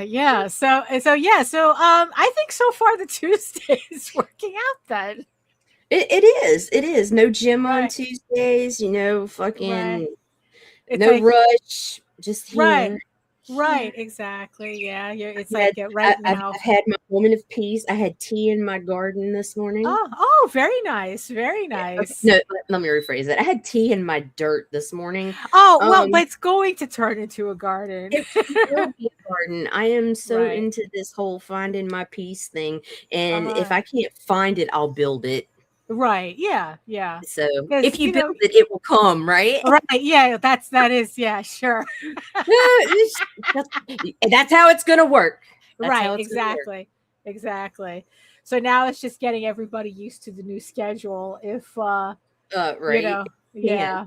Yeah. So I think so far the Tuesday is working out then. It is. No gym on Right. Tuesdays, Right. fucking It's no like rush, just right. here. Right. Exactly. Yeah. It's I had, like right I've now. had my moment of peace. I had tea in my garden this morning. Oh, very nice. Very Yeah, okay, nice. no, let me rephrase it. I had tea in my dirt this morning. Oh, well, Um, but it's going to turn into a garden. it will be a garden. I am so Right. into this whole finding my peace thing, and if Uh, I can't find it, I'll build it. right. Yeah. Yeah. So Because, if you build it, it will come, right? right. Yeah. That is, yeah, sure. That's how it's gonna work. That's Right. how it's gonna work. Exactly. Exactly. So now it's just getting everybody used to the new schedule. If, Right. Man. yeah.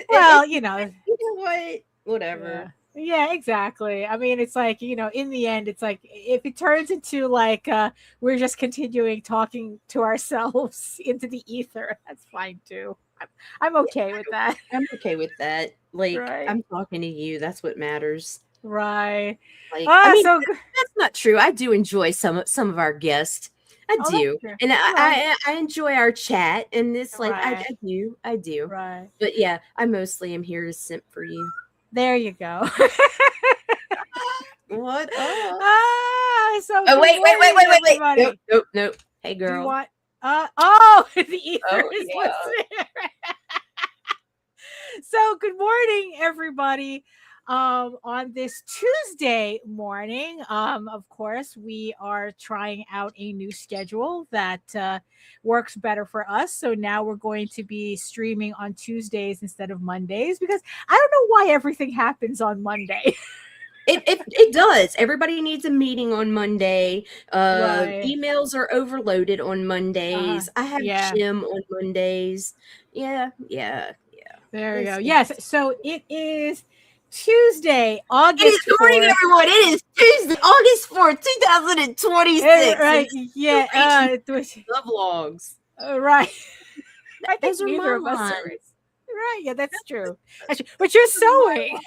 Well, You know what? yeah. Whatever. Yeah, exactly. I mean, it's like, in the end, it's like if it turns into like we're just continuing talking to ourselves into the ether, that's fine too. I'm okay with that. I'm okay with that. Like, Right. I'm talking to you. That's what matters. Right. Like, I mean, So good. that's not true. I do enjoy some of our guests. I Oh, that's do, true. and Right. I enjoy our chat, and it's like Right. I do. Right. But yeah, I mostly am here to simp for you. There you go. What up? So Oh, good morning, wait. Nope, everybody. nope, nope. Hey, Do you girl. want the ether Oh, is yeah. listening. So good morning, everybody. On this Tuesday morning, of course, we are trying out a new schedule that works better for us. So now we're going to be streaming on Tuesdays instead of Mondays because I don't know why everything happens on Monday. It does. Everybody needs a meeting on Monday. Right. Emails are overloaded on Uh-huh. Mondays. I have Yeah. gym on Mondays. Yeah. There you go. It's Yes. So it is Tuesday, It is August good morning, 4th. everyone. It is Tuesday, August 4th, 2026. And Right. this is the Yeah. Ragin It was Love Logs. right. I think Those are neither my of us are. lines. Right. Yeah, that's true. That's true. But you're Those are my sewing. lines.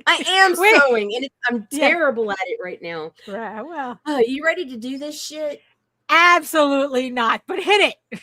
I am Wait. sewing, and I'm Yeah. terrible at it right now. Right. Well, You ready to do this shit? absolutely not. But hit it.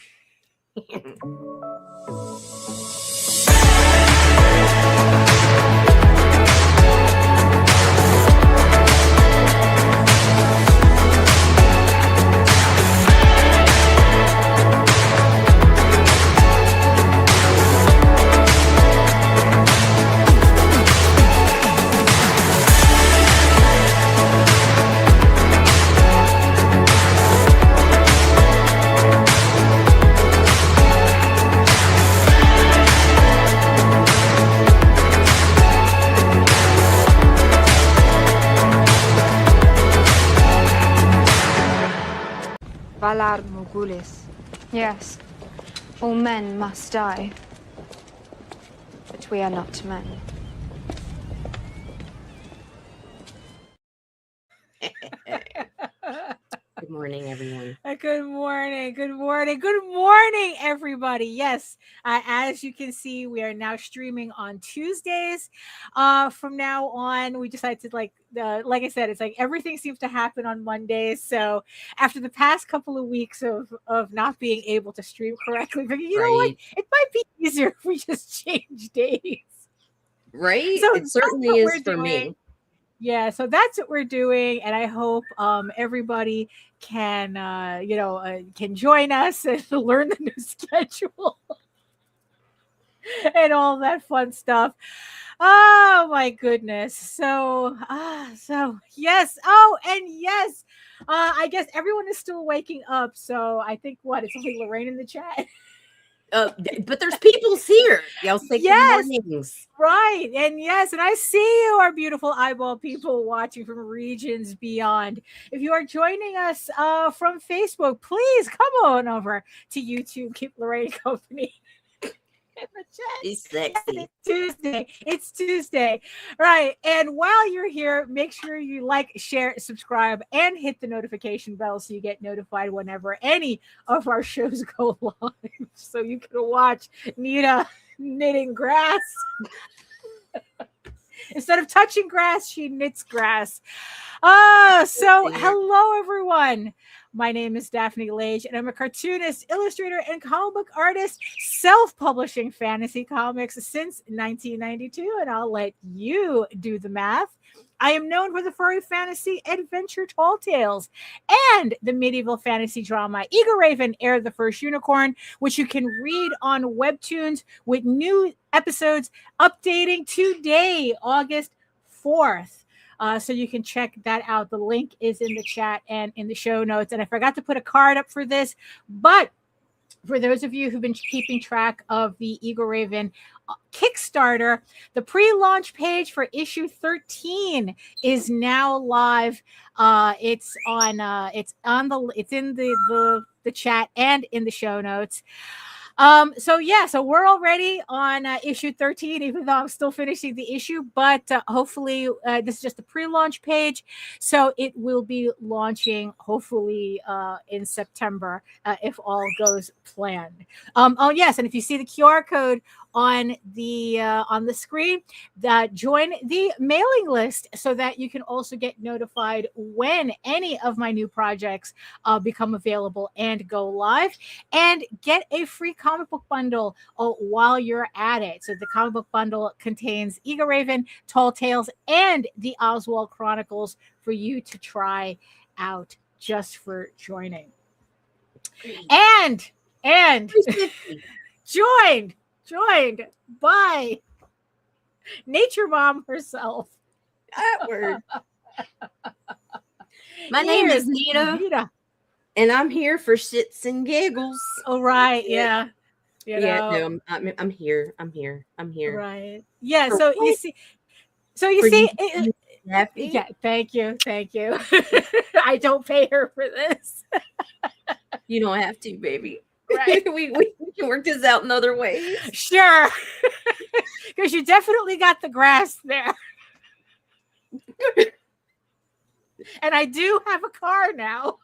Valar Morgulis. Yes, all men must die. But we are not men. Good morning, everyone. Good morning. Good morning. Good morning, everybody. Yes, as you can see, we are now streaming on Tuesdays. From now on, we decided to like I said, it's like everything seems to happen on Mondays. So after the past couple of weeks of not being able to stream correctly, but you know what? Right. It might be easier if we just change days. Right? So It that's certainly what is we're for doing. me. Yeah, so that's what we're doing, and I hope everybody can can join us and learn the new schedule and all that fun stuff. Oh my goodness! So yes. Oh, and yes. I guess everyone is still waking up. So I think it's only Lorraine in the chat. But there's people's here. Y'all say good Yes. mornings. Right. And yes, and I see you, our beautiful eyeball people watching from regions beyond. If you are joining us from Facebook, please come on over to YouTube. Keep Lorraine company. In the chat. She's sexy. It's Tuesday. Right. And while you're here, make sure you like, share, subscribe, and hit the notification bell so you get notified whenever any of our shows go live. So you can watch Nita knitting grass. Instead of touching grass, she knits grass. So hello, everyone. My name is Daphne Lage, and I'm a cartoonist, illustrator, and comic book artist, self-publishing fantasy comics since 1992, and I'll let you do the math. I am known for the furry fantasy adventure Tall Tales and the medieval fantasy drama Eagle Raven, Heir of the First Unicorn, which you can read on Webtoons with new episodes updating today, August 4th. So you can check that out. The link is in the chat and in the show notes. And I forgot to put a card up for this, but for those of you who've been keeping track of the Eagle Raven Kickstarter, the pre-launch page for issue 13 is now live. It's in the chat and in the show notes. So we're already on issue 13, even though I'm still finishing the issue, but hopefully this is just the pre-launch page. So it will be launching hopefully in September if all goes planned. Yes. And if you see the QR code on the screen, join the mailing list so that you can also get notified when any of my new projects become available and go live, and get a free comic book bundle while you're at it. So the comic book bundle contains Eagle Raven, Tall Tales, and the Oswald Chronicles for you to try out just for joining. And joined by Nature Mom herself. That word. My name is Nita, and I'm here for shits and giggles. Oh, right, yeah. No, I'm here. Right. Yeah. For So what? you see. Yeah. Thank you. I don't pay her for this. You don't have to, baby. Right. we can work this out in other ways. Sure. Because you definitely got the grass there. And I do have a car now.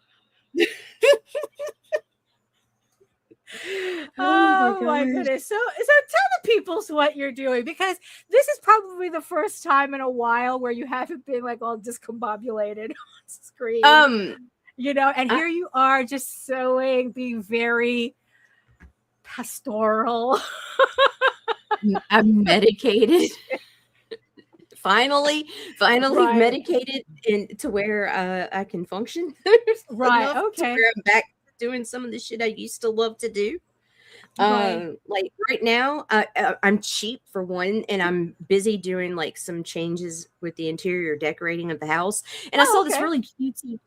Oh my goodness. So tell the peoples what you're doing, because this is probably the first time in a while where you haven't been like all discombobulated on screen. And here you are just sewing, being very pastoral. I'm medicated. Finally Right. medicated to where I can function. Right. enough Okay. To where I'm back doing some of the shit I used to love to do. Right. Like right now, I'm cheap for one, and I'm busy doing like some changes with the interior decorating of the house. And I saw this really cutesy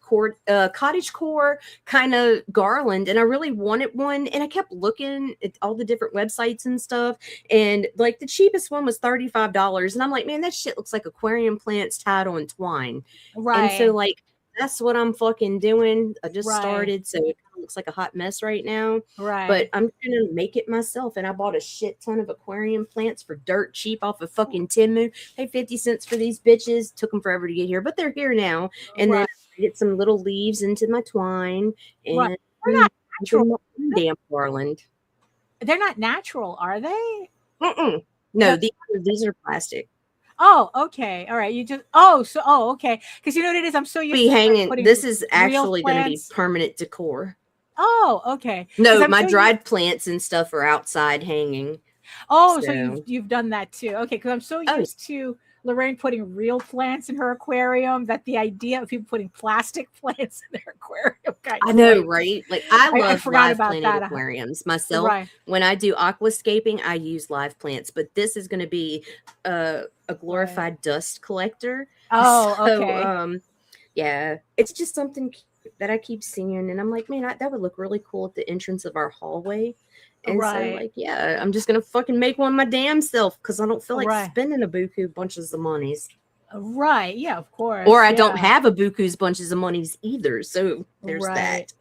cottage core kind of garland, and I really wanted one. And I kept looking at all the different websites and stuff, and like the cheapest one was $35. And I'm like, man, that shit looks like aquarium plants tied on twine. Right. And so like that's what I'm fucking doing. I just Right. started, so it kind of looks like a hot mess right now. Right. But I'm gonna make it myself, and I bought a shit ton of aquarium plants for dirt cheap off of fucking Temu. Paid 50 cents for these bitches. Took them forever to get here, but they're here now. And then I get some little leaves into my twine, and They're not natural. Damn garland. They're not natural, are they? No, these are plastic. Oh, okay. All right. Okay. Because you know what it is? I'm so used Be to hanging. putting This is real actually going to be plants. permanent decor. Oh, okay. No, 'Cause I'm my so dried plants and stuff are outside hanging. so So- you've done that too. Okay, because I'm so Oh. used to Lorraine putting real plants in her aquarium that the idea of people putting plastic plants in their aquarium kind I of know, like, right? Like I love forgot live about planted that. aquariums myself. Right. When I do aquascaping, I use live plants, but this is going to be a glorified dust collector. Oh, So, okay. yeah, it's just something cute that I keep seeing, and I'm like, man, that would look really cool at the entrance of our hallway. And so, Right. like, yeah, I'm just gonna fucking make one my damn self because I don't feel like Right. spending a buku bunches of monies. Right. Yeah, of course. Or I don't yeah. have a buku's bunches of monies either. So there's Right. that.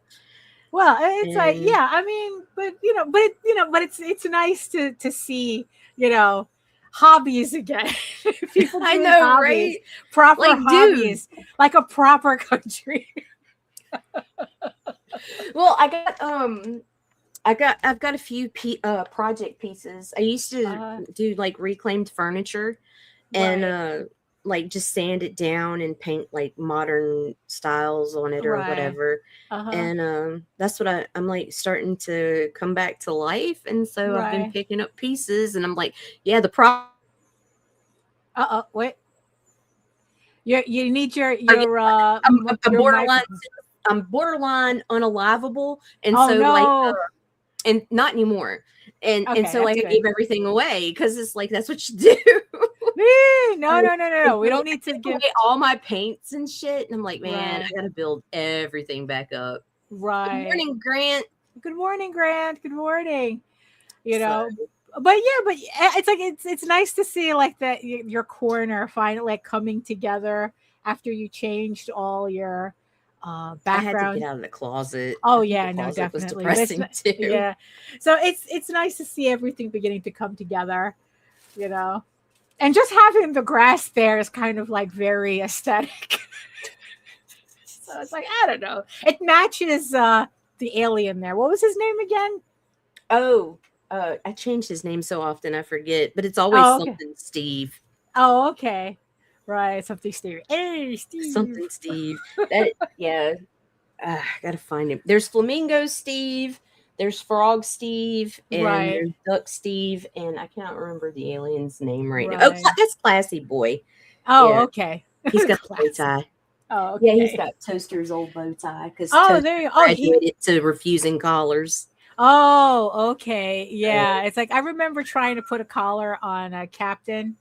Well, it's like, And- yeah, I mean, but it's nice to see, hobbies again. People I doing know, hobbies, right? proper Like, dude. hobbies, like a proper country. Well, I've got a few project pieces. I used to do like reclaimed furniture, and like just sand it down and paint like modern styles on it or whatever. And that's what I'm like starting to come back to life. And so I've been picking up pieces, and I'm like, yeah, wait. You need your I'm borderline microphone. I'm borderline unalivable, and Oh, so no. like and not anymore. And so like I good. gave everything away because it's like that's what you do. No. We don't need to give away all my paints and shit. And I'm like, man, I gotta build everything back up. Right. Good morning, Grant. Good morning, Grant. Good morning. You know, but it's like it's nice to see like that your corner finally like coming together after you changed all your background. I had to get out of the closet. Oh yeah, the closet definitely. was depressing too. Yeah, so it's nice to see everything beginning to come together, you know, and just having the grass there is kind of like very aesthetic. So it's like I don't know, it matches the alien there. What was his name again? Oh, I changed his name so often I forget, but it's always something Steve. Oh, okay. Right, something Steve. Hey, Steve. Something Steve. Gotta find him. There's Flamingo Steve, there's Frog Steve, and there's Duck Steve, and I cannot remember the alien's name right now. Oh, that's Classy Boy. Oh, okay. He's got a bow tie. Oh, okay. Yeah, he's got Toaster's old bow tie because there you graduated to refusing collars. Oh, okay. Yeah, it's like I remember trying to put a collar on a Captain,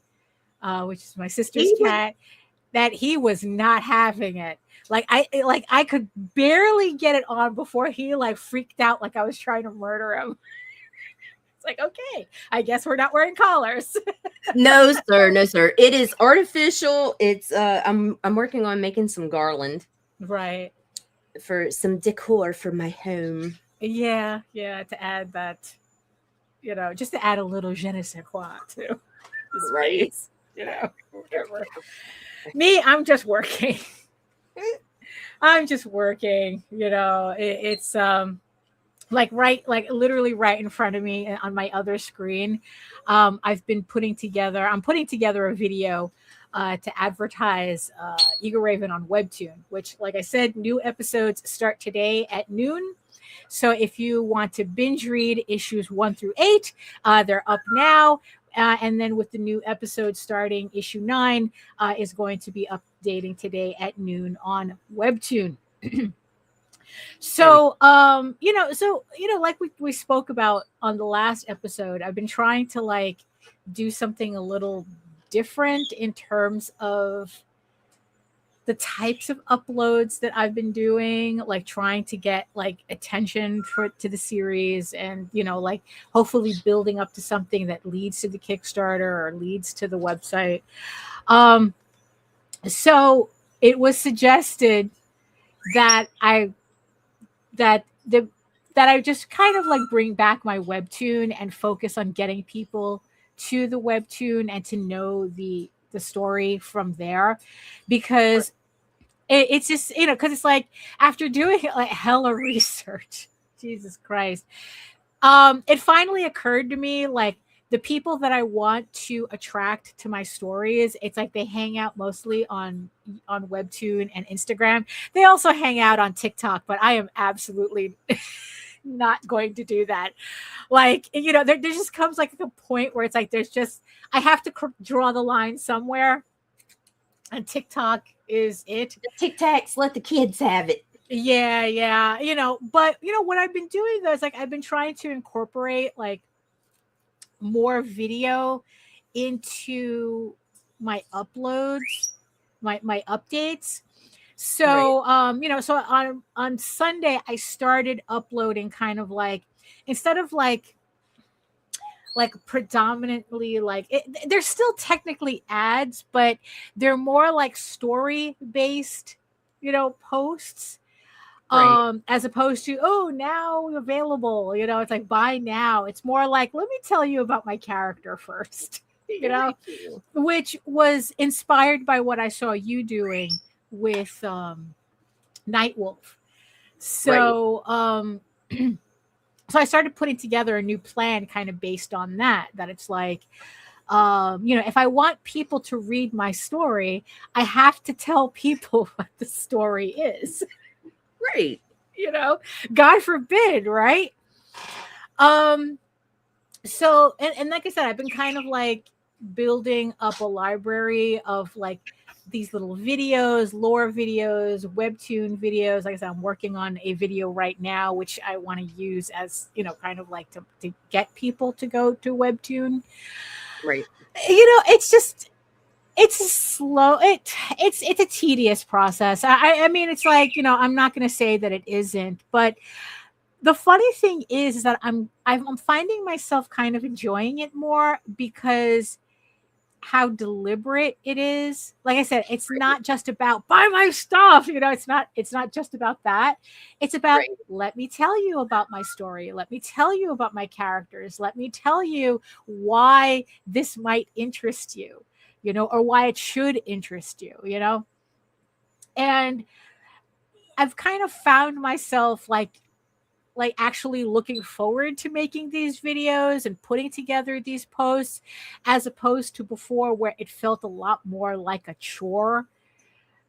which is my sister's cat, that he was not having it. Like I could barely get it on before he like freaked out like I was trying to murder him. It's like, okay, I guess we're not wearing collars. No, sir. It is artificial. It's I'm working on making some garland. Right. For some decor for my home. Yeah, to add that, you know, just to add a little je ne sais quoi to the space, you know, whatever. Me, I'm just working. You know, it's like literally right in front of me on my other screen. I'm putting together a video to advertise Eagle Raven on Webtoon, which, like I said, new episodes start today at noon. So if you want to binge read issues 1 through 8, they're up now. And then with the new episode starting, issue 9 is going to be updating today at noon on Webtoon. So, like we spoke about on the last episode, I've been trying to like do something a little different in terms of the types of uploads that I've been doing, like trying to get like attention to the series and, you know, like hopefully building up to something that leads to the Kickstarter or leads to the website. So it was suggested that I just kind of like bring back my Webtoon and focus on getting people to the Webtoon and to know the story from there, because it's just, you know, because it's like after doing like hella research, Jesus Christ, it finally occurred to me like the people that I want to attract to my stories, it's like they hang out mostly on Webtoon and Instagram. They also hang out on TikTok, but I am absolutely not going to do that. Like, you know, there just comes like a point where it's like I have to draw the line somewhere, and TikTok is it. The TikToks, let the kids have it. Yeah, you know, but you know what I've been doing though is like I've been trying to incorporate like more video into my uploads, my updates. So you know, so on Sunday I started uploading kind of like, instead of like predominantly like they're still technically ads, but they're more like story based, you know, posts. As opposed to, oh, now available, you know, it's like buy now. It's more like, let me tell you about my character first, you know, which was inspired by what I saw you doing with Nightwolf. So so I started putting together a new plan kind of based on that it's like If I want people to read my story, I have to tell people what the story is. Right. God forbid, right? So and like I said, I've been kind of like building up a library of like these little videos, lore videos, webtoon videos. Like I said, I'm working on a video right now which I want to use as kind of like to get people to go to webtoon. Right. It's just it's a slow it's a tedious process. I mean, it's like, I'm not going to say that it isn't, but the funny thing is that I'm finding myself kind of enjoying it more because how deliberate it is. Like I said, it's not just about buy my stuff. It's not just about that. It's about let me tell you about my story. Let me tell you about my characters. Let me tell you why this might interest you, or why it should interest you, And I've kind of found myself like actually looking forward to making these videos and putting together these posts, as opposed to before where it felt a lot more like a chore.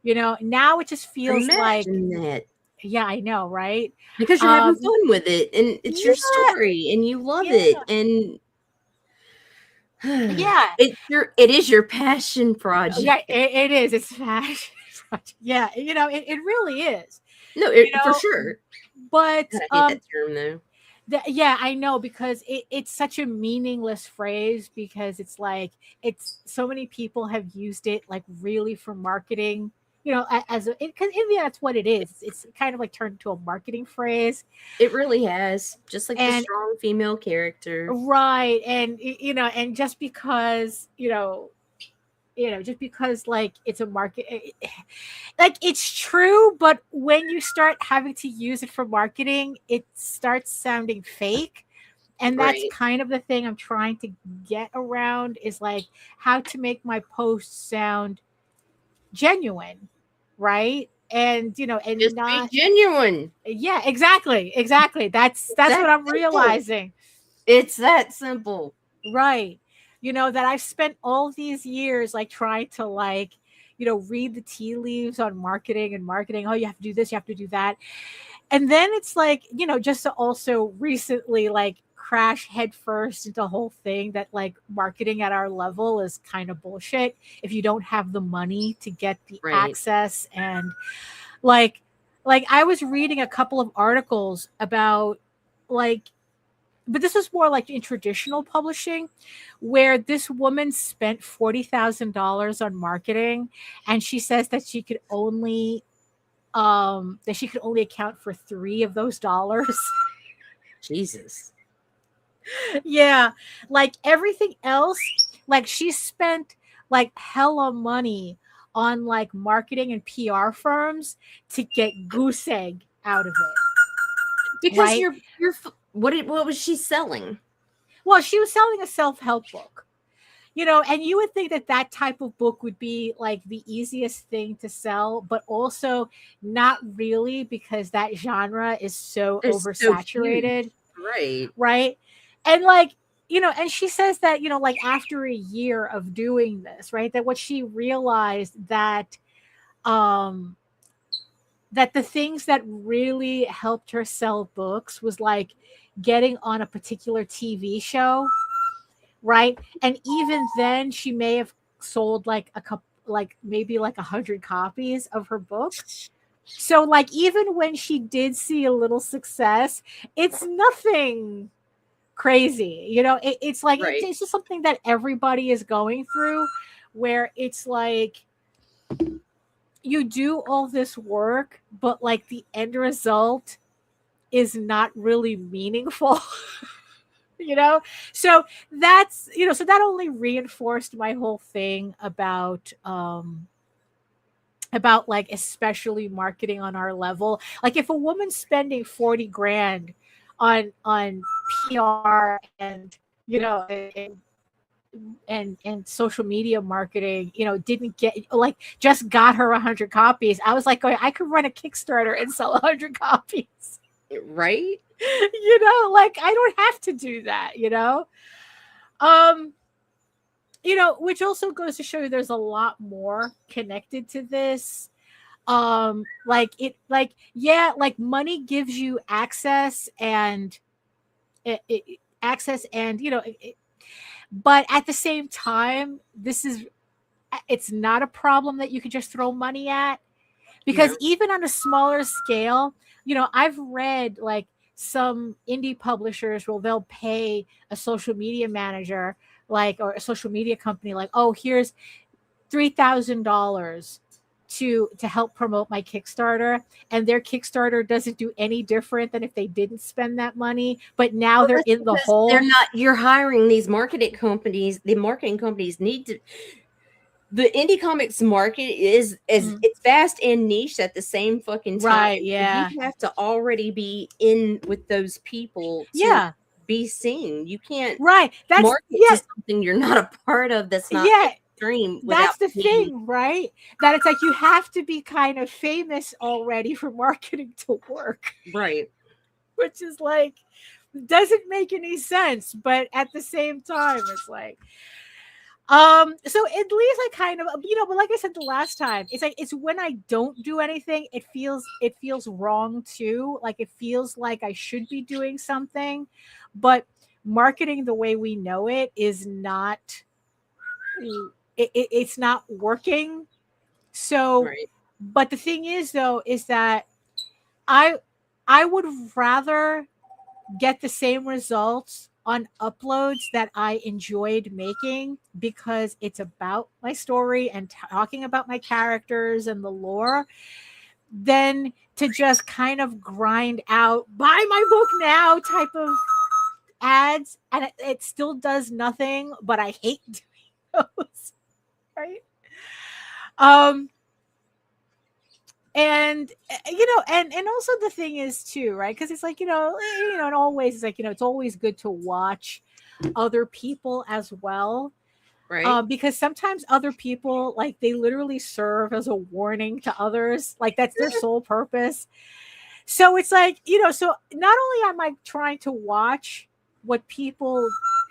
Now it just feels like that. Yeah, I know, right? Because you're having fun with it, and it's your story, and you love it, and it is your passion project. Yeah, it is. It's passion project. Yeah, it really is. No, for sure. But I hate that term though. Yeah, I know, because it's such a meaningless phrase, because it's like so many people have used it like really for marketing, because in the end that's what it is. It's kind of like turned into a marketing phrase. It really has, just like the strong female character, right? And and just because just because like it's a market, like it's true, but when you start having to use it for marketing, it starts sounding fake. And that's kind of the thing I'm trying to get around, is like how to make my posts sound genuine, right? And and just not be genuine. Yeah, exactly. That's what I'm realizing. It's that simple, right? That I've spent all these years like trying to like read the tea leaves on marketing. Oh, you have to do this, you have to do that. And then it's like, just to also recently like crash headfirst into the whole thing that like marketing at our level is kind of bullshit if you don't have the money to get the access. And like I was reading a couple of articles about but this was more like in traditional publishing, where this woman spent $40,000 on marketing, and she says that she could only account for $3 of those dollars. Jesus. Yeah, like everything else, like she spent like hella money on like marketing and PR firms to get goose egg out of it. Because you're what was she selling? Well, she was selling a self-help book. And you would think that type of book would be like the easiest thing to sell, but also not really, because that genre is so oversaturated. Right. And like, and she says that, like after a year of doing this, right, that what she realized that that the things that really helped her sell books was like getting on a particular TV show, right? And even then she may have sold like a couple, like maybe like 100 copies of her book. So like even when she did see a little success, it's nothing crazy. It's like it's just something that everybody is going through, where it's like you do all this work, but like the end result is not really meaningful. So that's so that only reinforced my whole thing about like especially marketing on our level. Like if a woman's spending 40 grand on PR and and social media marketing, didn't get like just got her 100 copies. I was like, I could run a Kickstarter and sell 100 copies. Right? Like I don't have to do that, which also goes to show you there's a lot more connected to this. Like money gives you access and access and but at the same time, it's not a problem that you can just throw money at, because even on a smaller scale, I've read like some indie publishers they'll pay a social media manager, or a social media company, like, oh, here's $3,000 to help promote my Kickstarter, and their Kickstarter doesn't do any different than if they didn't spend that money, but now they're in the hole. They're not. You're hiring these marketing companies. The marketing companies need to. The indie comics market is it's vast and niche at the same fucking time. Right? Yeah. You have to already be in with those people to be seen. You can't That's market to something you're not a part of. That's not stream. That's the thing, right? That it's like you have to be kind of famous already for marketing to work. Right. Which is like, doesn't make any sense, but at the same time, it's like, so at least I kind of, but like I said the last time, it's like, it's when I don't do anything, it feels wrong too. Like it feels like I should be doing something, but marketing the way we know it is not, it's not working. So, but the thing is though, is that I would rather get the same results on uploads that I enjoyed making, because it's about my story and talking about my characters and the lore, than to just kind of grind out buy my book now type of ads, and it still does nothing, but I hate doing those. Right. And and also the thing is too, right? Because it's like, in always it's like, it's always good to watch other people as well. Right. Because sometimes other people, like, they literally serve as a warning to others. Like that's their sole purpose. So it's like, so not only am I trying to watch what people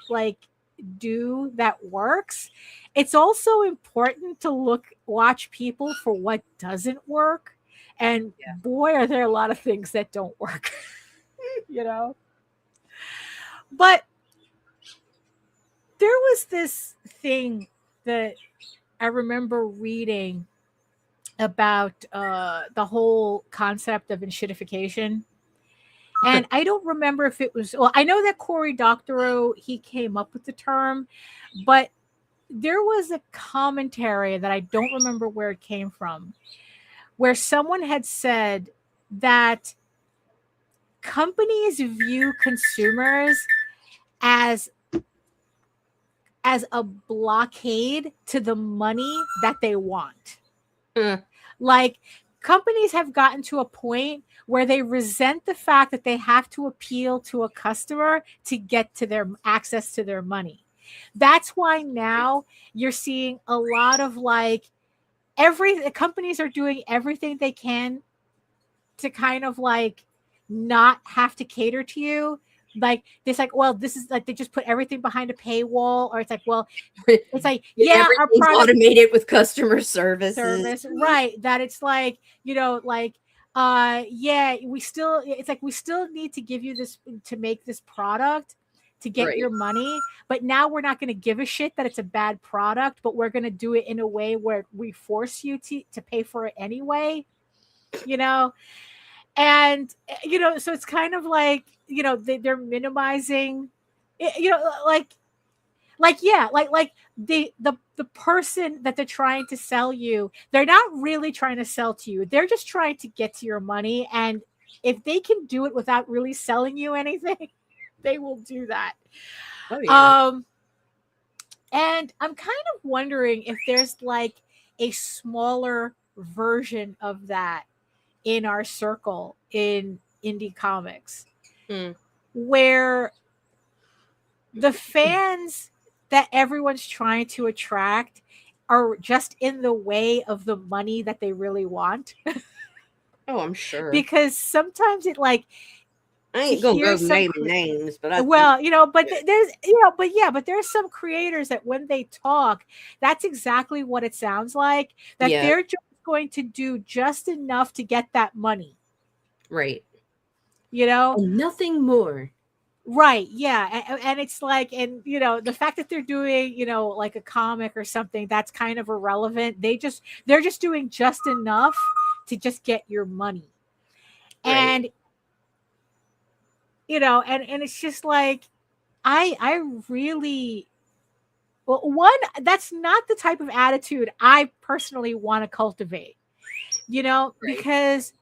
like do that works, it's also important to watch people for what doesn't work, and boy are there a lot of things that don't work. But there was this thing that I remember reading about the whole concept of enshittification. And I don't remember if it was, I know that Cory Doctorow, he came up with the term, but there was a commentary that I don't remember where it came from, where someone had said that companies view consumers as a blockade to the money that they want. Like, companies have gotten to a point where they resent the fact that they have to appeal to a customer to get to their access to their money. That's why now you're seeing a lot of like companies are doing everything they can to kind of like not have to cater to you. Like this, like, well, this is like they just put everything behind a paywall, or it's like, well, it's like, our product automated with customer service, right? That it's like, like, we still, it's like we still need to give you this to make this product to get your money, but now we're not going to give a shit that it's a bad product, but we're going to do it in a way where we force you to pay for it anyway, and so it's kind of like, they're minimizing, like the person that they're trying to sell you, they're not really trying to sell to you, they're just trying to get to your money, and if they can do it without really selling you anything, they will do that. And I'm kind of wondering if there's like a smaller version of that in our circle in indie comics, where the fans that everyone's trying to attract are just in the way of the money that they really want. Oh, I'm sure. Because sometimes I to ain't gonna hear go some naming names, but I well, but yeah. there's but there's some creators that when they talk, that's exactly what it sounds like, that Yeah, they're just going to do just enough to get that money, right. you know? And nothing more. Right, yeah. And it's like, and the fact that they're doing, like a comic or something, that's kind of irrelevant. They're just doing just enough to just get your money. Right. And and it's just like I really, well, one, that's not the type of attitude I personally want to cultivate, Right. because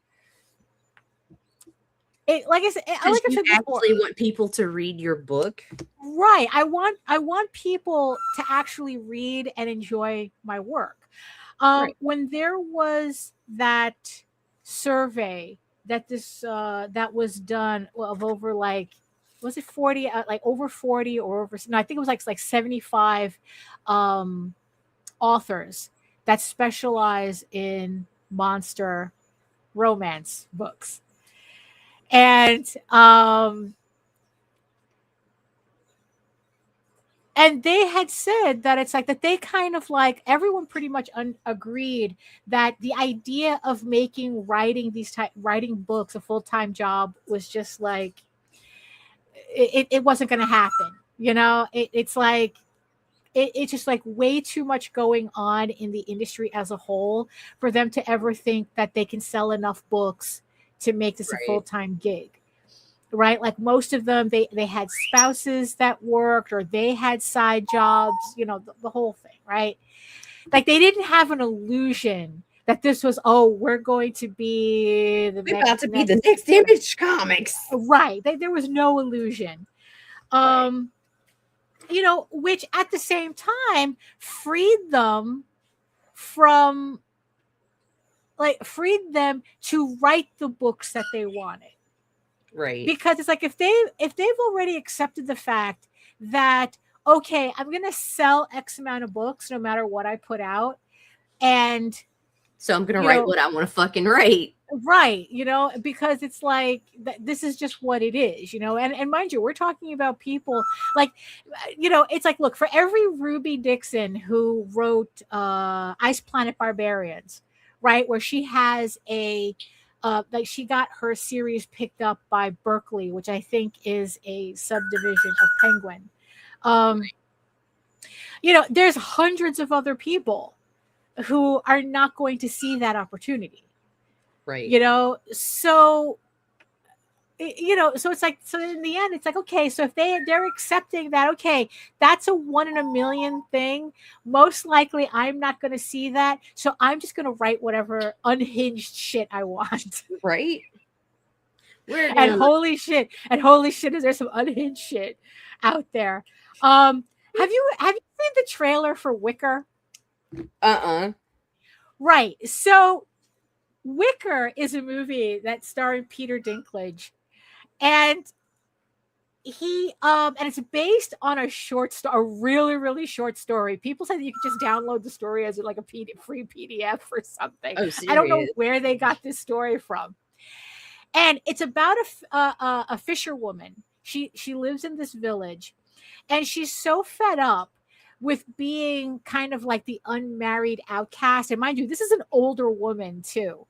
like I said, Because like I've you said before, actually want people to read your book. right? I want people to actually read and enjoy my work. Right. When there was that survey that was done of over, like, was it 40, like over 40 or over, no, I think it was like 75 um authors that specialize in monster romance books. And they had said that it's like that they kind of, like, everyone pretty much agreed that the idea of making writing books a full-time job was just like it wasn't going to happen. It's like it's just like way too much going on in the industry as a whole for them to ever think that they can sell enough books to make this a Right. full-time gig. Right, like most of them, they had spouses that worked, or they had side jobs, the whole thing, right? Like they didn't have an illusion that this was, oh, we're going to be the We're about to be the next next Image Comics. right. There was no illusion. Right. Which at the same time freed them from, like, freed them to write the books that they wanted. Right. Because it's like, if they've already accepted the fact that, okay, I'm gonna sell X amount of books no matter what I put out, and So I'm gonna write what I want to fucking write. right, because it's like this is just what it is, and mind you, we're talking about people like, it's like, look, for every Ruby Dixon who wrote Ice Planet Barbarians, right, where she has a like, she got her series picked up by Berkeley, which I think is a subdivision of Penguin. There's hundreds of other people who are not going to see that opportunity. Right. So so it's like, so in the end, it's like, okay, so if they're accepting that, okay, that's a 1 in a million thing, most likely I'm not going to see that, so I'm just going to write whatever unhinged shit I want. Right. And holy shit, is there some unhinged shit out there. Have you seen the trailer for Wicker? Right, so Wicker is a movie that's starring Peter Dinklage, and he and it's based on a short story, a really, really short story. People say that you can just download the story as like a free PDF or something. Oh, I don't know serious? where they got this story from. And it's about a fisherwoman. She lives in this village, and she's so fed up with being kind of like the unmarried outcast. And mind you, this is an older woman too.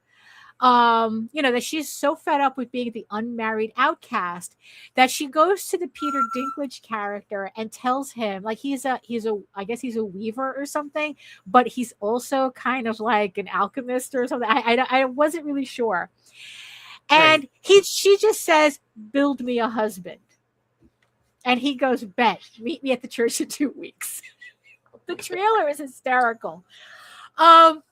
That she's so fed up with being the unmarried outcast that she goes to the Peter Dinklage character and tells him, like, he's a I guess he's a weaver or something, but he's also kind of like an alchemist or something. I wasn't really sure. And she just says, "Build me a husband." And he goes, "Bet, meet me at the church in 2 weeks." The trailer is hysterical. And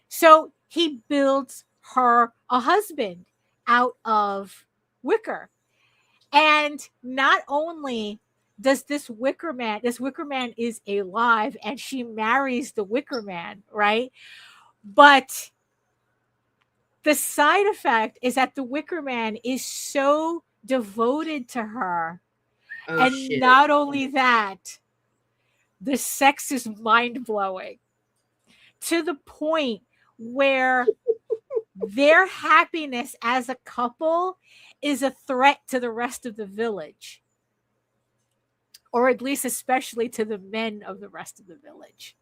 so he builds her a husband out of Wicker. And not only does this Wicker Man is alive, and she marries the Wicker Man, right? But the side effect is that the Wicker Man is so devoted to her. Oh, and shit. Not only that, the sex is mind-blowing to the point where their happiness as a couple is a threat to the rest of the village, or at least especially to the men of the rest of the village.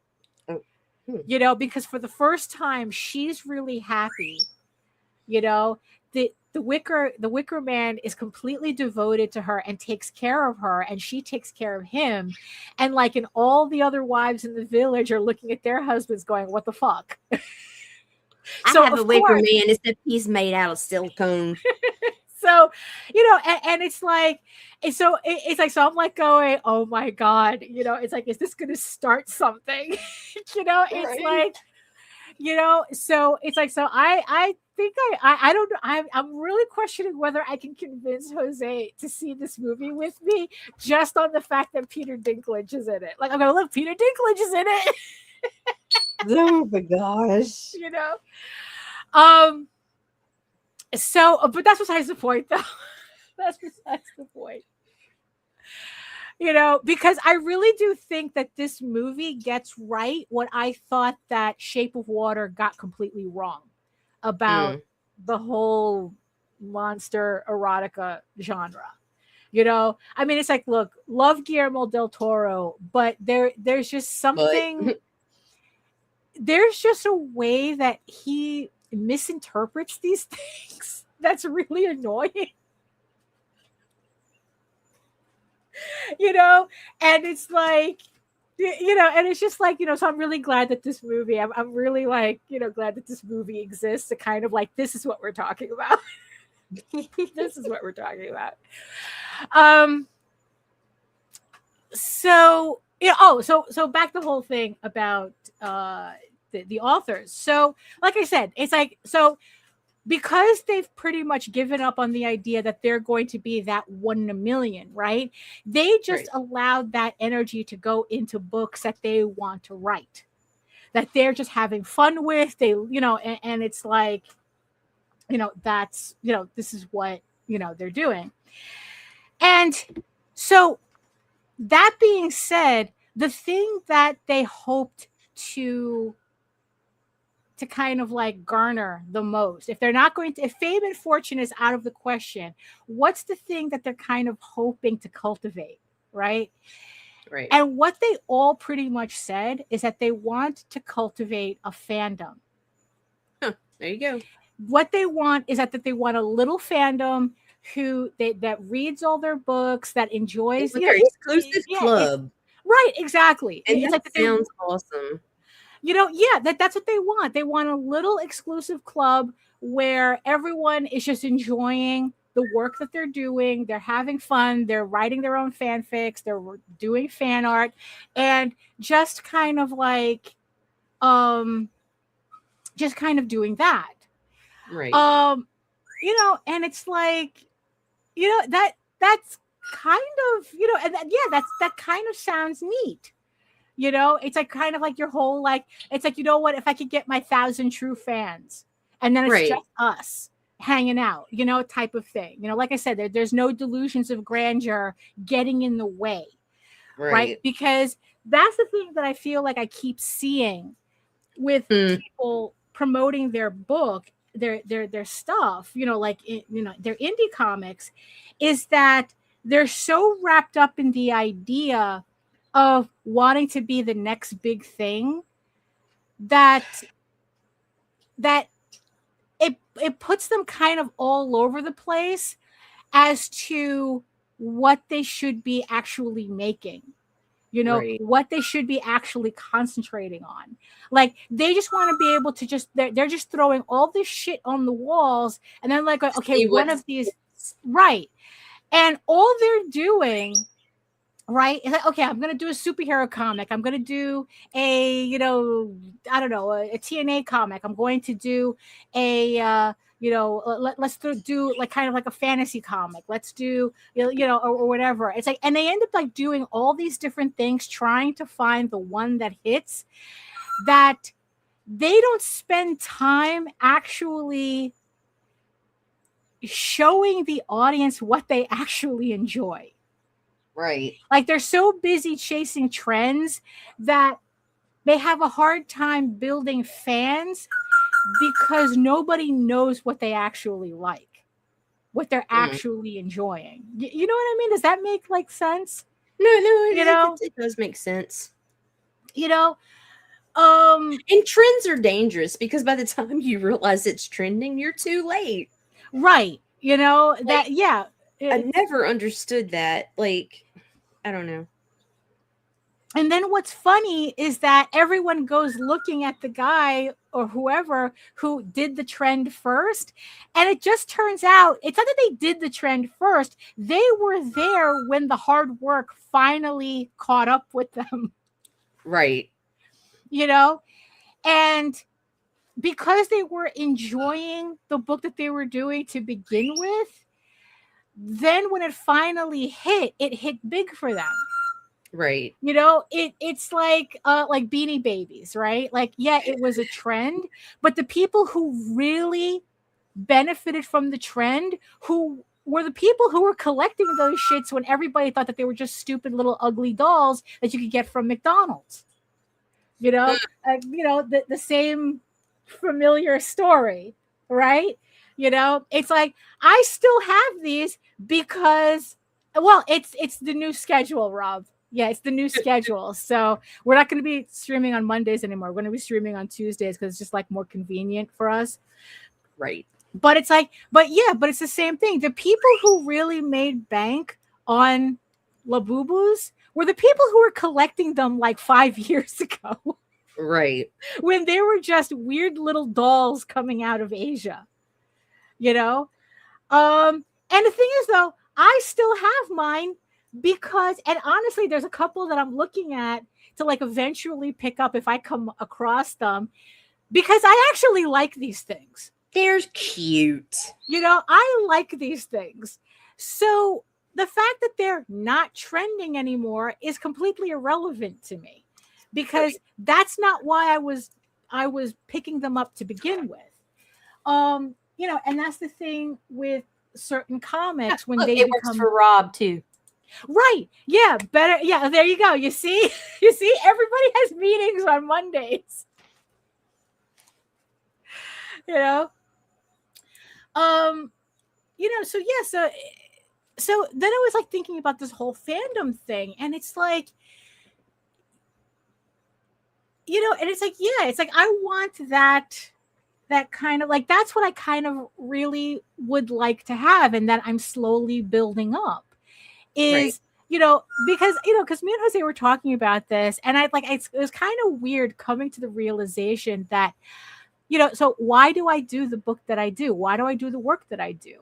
You know, because for the first time she's really happy. You know, the wicker man is completely devoted to her and takes care of her, and she takes care of him. And like, and all the other wives in the village are looking at their husbands going, what the fuck? I have a wicker man, except he's made out of silicone. So, you know, and it's like, and so it's like, so I'm like going, oh my God, you know, it's like, is this going to start something? You know, it's like, you know, so it's like, so I think I don't know. I'm really questioning whether I can convince Jose to see this movie with me just on the fact that Peter Dinklage is in it. Like, I'm going, look, Peter Dinklage is in it. Oh my gosh. You know? So, but that's besides the point, though. That's besides the point. You know, because I really do think that this movie gets right what I thought that Shape of Water got completely wrong about the whole monster erotica genre. You know, I mean, it's like, look, love Guillermo del Toro, but there's just something. There's just a way that he misinterprets these things that's really annoying. You know, and it's like, you know, and it's just like, you know, so I'm really glad that this movie, I'm really like, you know, glad that this movie exists to kind of like, this is what we're talking about. This is what we're talking about. So, you know, so back to the whole thing about the authors. So, like I said, it's like, so because they've pretty much given up on the idea that they're going to be that 1 in a million, right? They just allowed that energy to go into books that they want to write, that they're just having fun with. They, you know, and it's like, you know, that's, you know, this is what, you know, they're doing. And so that being said, the thing that they hoped to kind of like garner the most, if they're not going to, if fame and fortune is out of the question, what's the thing that they're kind of hoping to cultivate, right? And what they all pretty much said is that they want to cultivate a fandom. There you go. What they want is that they want a little fandom who that reads all their books, that enjoys their exclusive club. Right, exactly. And it's that like sounds awesome. You know, yeah, that's what they want. They want a little exclusive club where everyone is just enjoying the work that they're doing. They're having fun. They're writing their own fanfics. They're doing fan art, and just kind of like, just kind of doing that. Right. You know, and it's like, you know, that's kind of, you know, and that kind of sounds neat. You know, it's like kind of like your whole, like, it's like, you know what, if I could get my 1,000 true fans and then it's just us hanging out, you know, type of thing. You know, like I said, there's no delusions of grandeur getting in the way. Right. Because that's the thing that I feel like I keep seeing with people promoting their book, their stuff, you know, like, you know, their indie comics, is that they're so wrapped up in the idea of wanting to be the next big thing that it puts them kind of all over the place as to what they should be actually making, you know, what they should be actually concentrating on. Like, they just want to be able to just, they're just throwing all this shit on the walls, and then like, okay, one of these, right. And all they're doing, right, it's like, okay, I'm going to do a superhero comic. I'm going to do a, you know, I don't know, a TNA comic. I'm going to do a, you know, let's do like kind of like a fantasy comic. Let's do, you know, or whatever. It's like, and they end up like doing all these different things, trying to find the one that hits, that they don't spend time actually showing the audience what they actually enjoy. Right. Like, they're so busy chasing trends that they have a hard time building fans because nobody knows what they actually like, what they're actually enjoying. You know what I mean? Does that make like sense? No, it does make sense. You know, and trends are dangerous because by the time you realize it's trending, you're too late. Right. You know, Like, that, yeah. I never understood that. Like, I don't know. And then what's funny is that everyone goes looking at the guy or whoever who did the trend first. And it just turns out it's not that they did the trend first. They were there when the hard work finally caught up with them. Right. You know, and because they were enjoying the book that they were doing to begin with, then when it finally hit, it hit big for them. Right. You know, it's like Beanie Babies, right? Like, yeah, it was a trend, but the people who really benefited from the trend, who were the people who were collecting those shits when everybody thought that they were just stupid little ugly dolls that you could get from McDonald's. You know, the same familiar story, right? You know, it's like, I still have these because, well, it's the new schedule, Rob. Yeah, it's the new schedule. So we're not going to be streaming on Mondays anymore. We're going to be streaming on Tuesdays because it's just like more convenient for us. Right. But it's like, but it's the same thing. The people who really made bank on Labubu's were the people who were collecting them like 5 years ago. Right. When they were just weird little dolls coming out of Asia. You know? And the thing is, though, I still have mine because, and honestly, there's a couple that I'm looking at to like eventually pick up if I come across them, because I actually like these things. They're cute. You know, I like these things. So the fact that they're not trending anymore is completely irrelevant to me, because that's not why I was picking them up to begin with. You know, and that's the thing with certain comics when they works for Rob too. Right. Yeah, better. Yeah, there you go. You see, everybody has meetings on Mondays. You know? You know, so yeah, so then I was like thinking about this whole fandom thing, and it's like, you know, and it's like, yeah, it's like I want that kind of like, that's what I kind of really would like to have, and that I'm slowly building up is, right. You know, because me and Jose were talking about this, and it was kind of weird coming to the realization that, you know, so why do I do the book that I do? Why do I do the work that I do?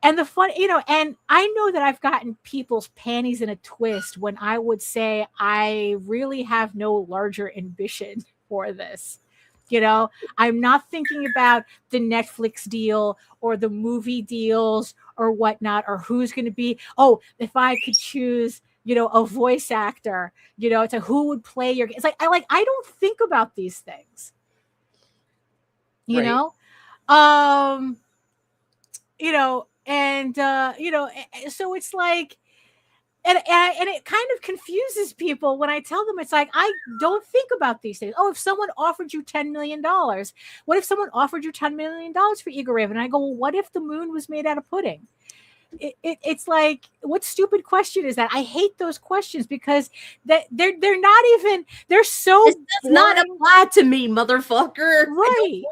And the fun, you know, and I know that I've gotten people's panties in a twist when I would say I really have no larger ambition for this. You know, I'm not thinking about the Netflix deal or the movie deals or whatnot, or who's going to be, if I could choose, you know, a voice actor, you know, to who would play your, it's like, I don't think about these things, you know? You know, and, you know, so it's like, and it kind of confuses people when I tell them, it's like, I don't think about these things. Oh, if someone offered you $10 million, what if someone offered you $10 million for Eagle Raven? And I go, well, what if the moon was made out of pudding? It's like, what stupid question is that? I hate those questions because they're not even, they're so this does not apply to me, motherfucker. Right.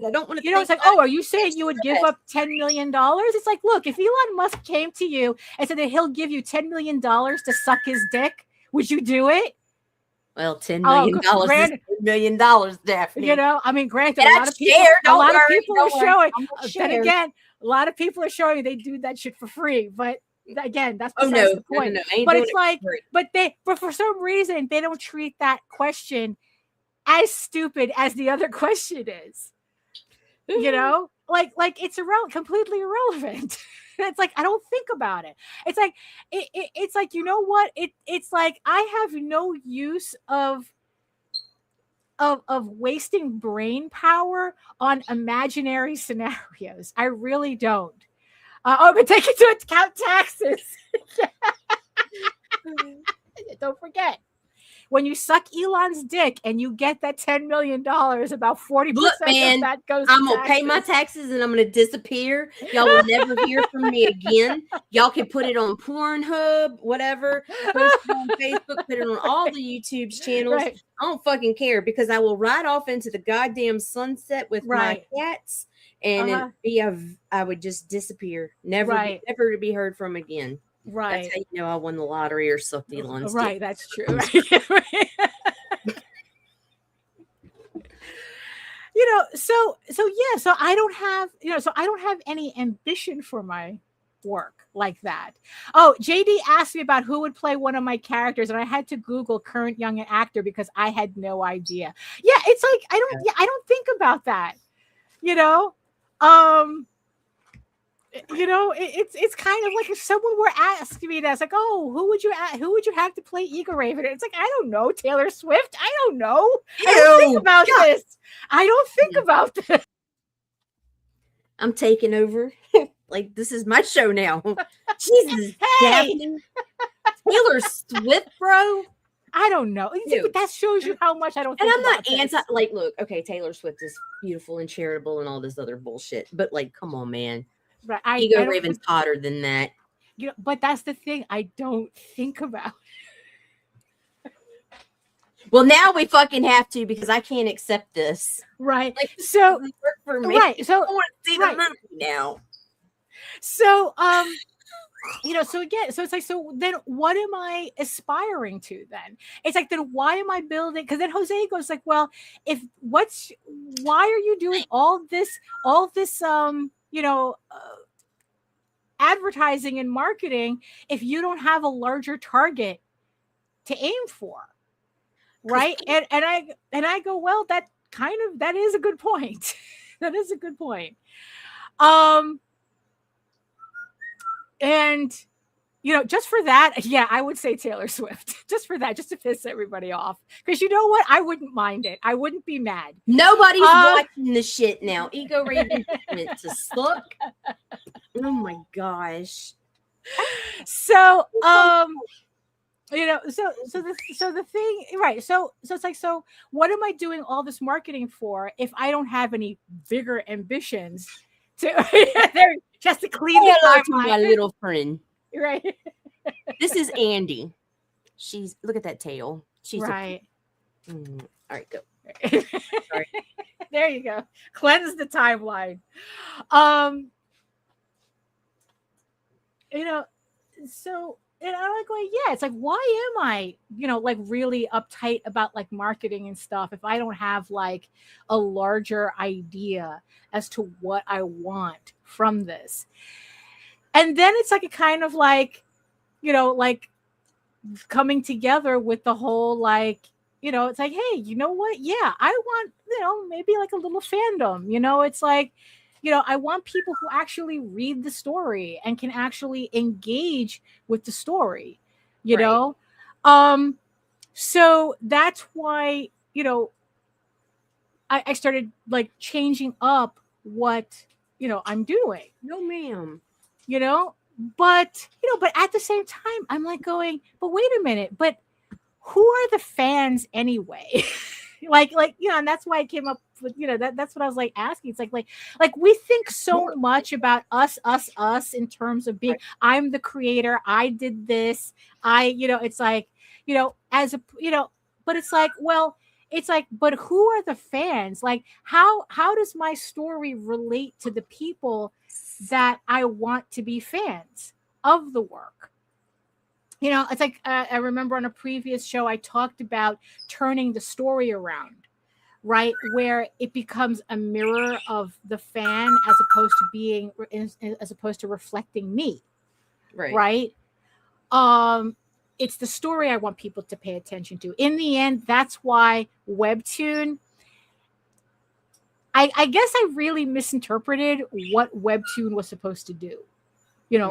I don't want to, you know, it's like, oh, are you saying you would give up $10 million? It's like, look, if Elon Musk came to you and said that he'll give you $10 million to suck his dick, would you do it? Well, $10 million is $10 million, Daphne. You know, I mean, granted, and a lot of people are showing. Then again, a lot of people are showing they do that shit for free. But again, that's besides the point. No. But it's like, but for some reason, they don't treat that question as stupid as the other question is. You know, like it's completely irrelevant. It's like, I don't think about it. It's like, it's like, you know what? It's like, I have no use of wasting brain power on imaginary scenarios. I really don't. But take into account taxes. Don't forget. when you suck Elon's dick and you get that $10 million, about 40% man, of that goes I'm to gonna pay my taxes and I'm gonna disappear. Y'all will never hear from me again. Y'all can put it on Pornhub, whatever, post it on Facebook, put it on all the YouTube's channels. Right. I don't fucking care because I will ride off into the goddamn sunset with my cats and I would just disappear. Never to be heard from again. Right. That's how you know I won the lottery or sucked Elon's dick. Right, that's true. So I don't have, so I don't have any ambition for my work like that. Oh, JD asked me about who would play one of my characters, and I had to Google current young actor because I had no idea. Yeah, it's like I don't think about that. It's kind of like if someone were asking me that, it's like, oh, who would you have to play Eagle Raven? It's like, I don't know, Taylor Swift. I don't know. I don't think about this. I don't think about this. I'm taking over. Like, this is my show now. Jesus, Daphne. Taylor Swift, bro. I don't know. But that shows you how much I don't think. And I'm not anti. Like, look, okay, Taylor Swift is beautiful and charitable and all this other bullshit. But like, come on, man. Right, Ego Raven's hotter than that. But that's the thing I don't think about. Well, now we fucking have to because I can't accept this. Right. Like, so work for me. Right. So I want to see the movie now. So so again, so it's like, so then what am I aspiring to then? It's like, then why am I building? Because then Jose goes like, well, why are you doing all this advertising and marketing if you don't have a larger target to aim for? Right. And I go, well, that is a good point. That is a good point. And just for that, I would say Taylor Swift. Just for that, just to piss everybody off. Because you know what? I wouldn't mind it. I wouldn't be mad. Nobody's watching the shit now. Ego Raven meant to suck. Oh my gosh. So the thing, right? So it's like, so what am I doing all this marketing for if I don't have any bigger ambitions to just to clean the my little friend, right? This is Andy. Look at that tail. She's right. All right, go. Sorry. There you go. Cleanse the timeline. So. And I'm like going, it's like, why am I, like really uptight about like marketing and stuff if I don't have like a larger idea as to what I want from this? And then it's like a kind of like, like coming together with the whole like, it's like, hey, you know what? Yeah, I want, maybe like a little fandom, it's like, I want people who actually read the story and can actually engage with the story, you know? So that's why, I started like changing up what, I'm doing. No, ma'am. But at the same time, I'm like going, but wait a minute, but who are the fans anyway? like, and that's why I came up with, that's what I was like asking. It's like we think so much about us in terms of being, I'm the creator, I did this, it's like, as a, but it's like, well, it's like, but who are the fans? Like, how does my story relate to the people that I want to be fans of the work? It's like, I remember on a previous show, I talked about turning the story around, right? Where it becomes a mirror of the fan as opposed to reflecting me. Right. It's the story I want people to pay attention to. In the end, that's why Webtoon, I guess I really misinterpreted what Webtoon was supposed to do,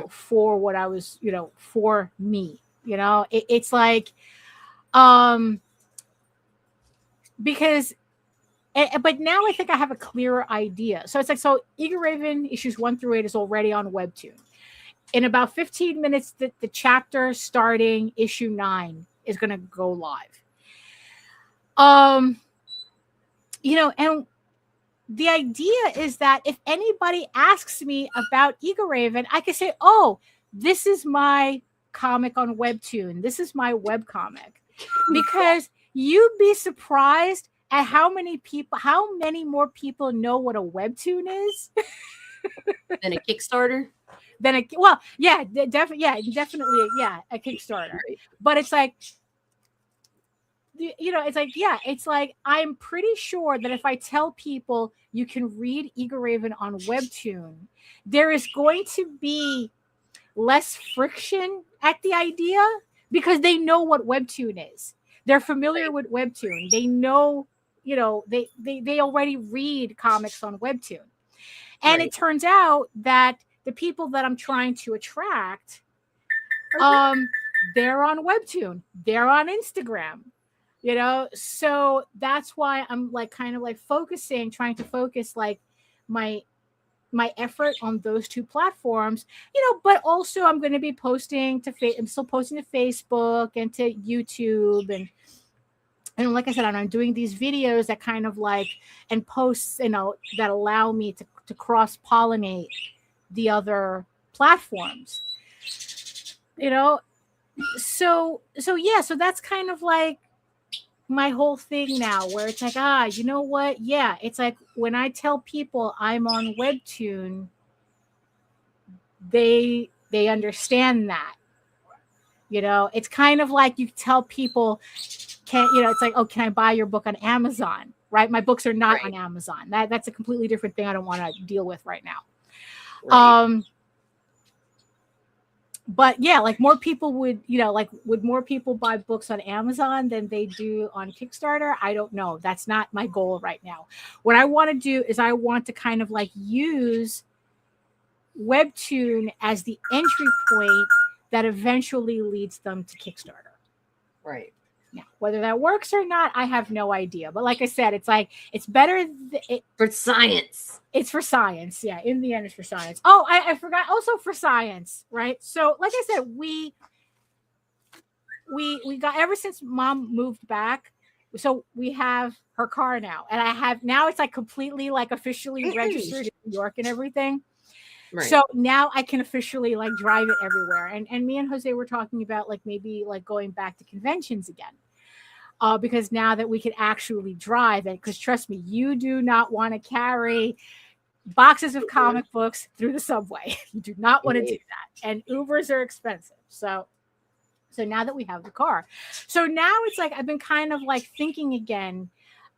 for what I was, for me, it's like, because, but now I think I have a clearer idea. So it's like, so Eager Raven issues 1 through 8 is already on Webtoon. In about 15 minutes, the chapter starting issue 9 is going to go live. And the idea is that if anybody asks me about Eagle Raven, I can say, oh, this is my comic on Webtoon. This is my webcomic. Because you'd be surprised at how many more people know what a Webtoon is than a Kickstarter. Definitely, a Kickstarter. Right. But it's like, it's like I'm pretty sure that if I tell people you can read Eagle Raven on Webtoon, there is going to be less friction at the idea because they know what Webtoon is. They're familiar with Webtoon. They know, they already read comics on Webtoon. And it turns out that the people that I'm trying to attract, they're on Webtoon. They're on Instagram. So that's why I'm like kind of like trying to focus like my effort on those two platforms, but also I'm going to be posting I'm still posting to Facebook and to YouTube and like I said, I'm doing these videos that kind of like, and posts, that allow me to cross-pollinate the other platforms, so that's kind of like my whole thing now, where it's like, you know what? Yeah, it's like when I tell people I'm on Webtoon, they understand that. It's kind of like you tell people, it's like, oh, can I buy your book on Amazon? Right? My books are not on Amazon. That's a completely different thing I don't want to deal with right now. Right. But yeah, like more people would, would more people buy books on Amazon than they do on Kickstarter? I don't know. That's not my goal right now. What I want to do is I want to kind of like use Webtoon as the entry point that eventually leads them to Kickstarter. Right. Now, whether that works or not, I have no idea. But like I said, it's like, it's better for science. It's for science. Yeah. In the end, it's for science. Oh, I forgot also for science. Right. So like I said, we got, ever since Mom moved back, so we have her car now, and now it's like completely like officially registered in New York and everything. Right. So now I can officially like drive it everywhere. And me and Jose were talking about like maybe like going back to conventions again. Because now that we can actually drive it, because trust me, you do not want to carry boxes of comic books through the subway. You do not want to do that. And Ubers are expensive. So now that we have the car. So now it's like I've been kind of like thinking again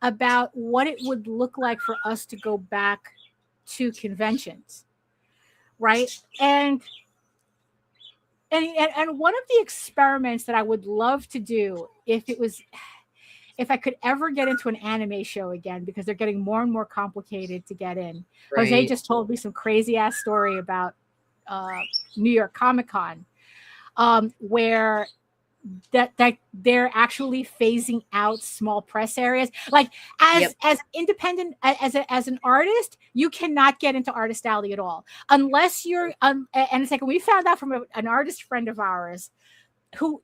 about what it would look like for us to go back to conventions. Right. And one of the experiments that I would love to do if I could ever get into an anime show again, because they're getting more and more complicated to get in. Right. Jose just told me some crazy ass story about New York Comic Con, where that they're actually phasing out small press areas. Like as independent as an artist, you cannot get into Artist Alley at all unless you're and it's like we found out from an artist friend of ours who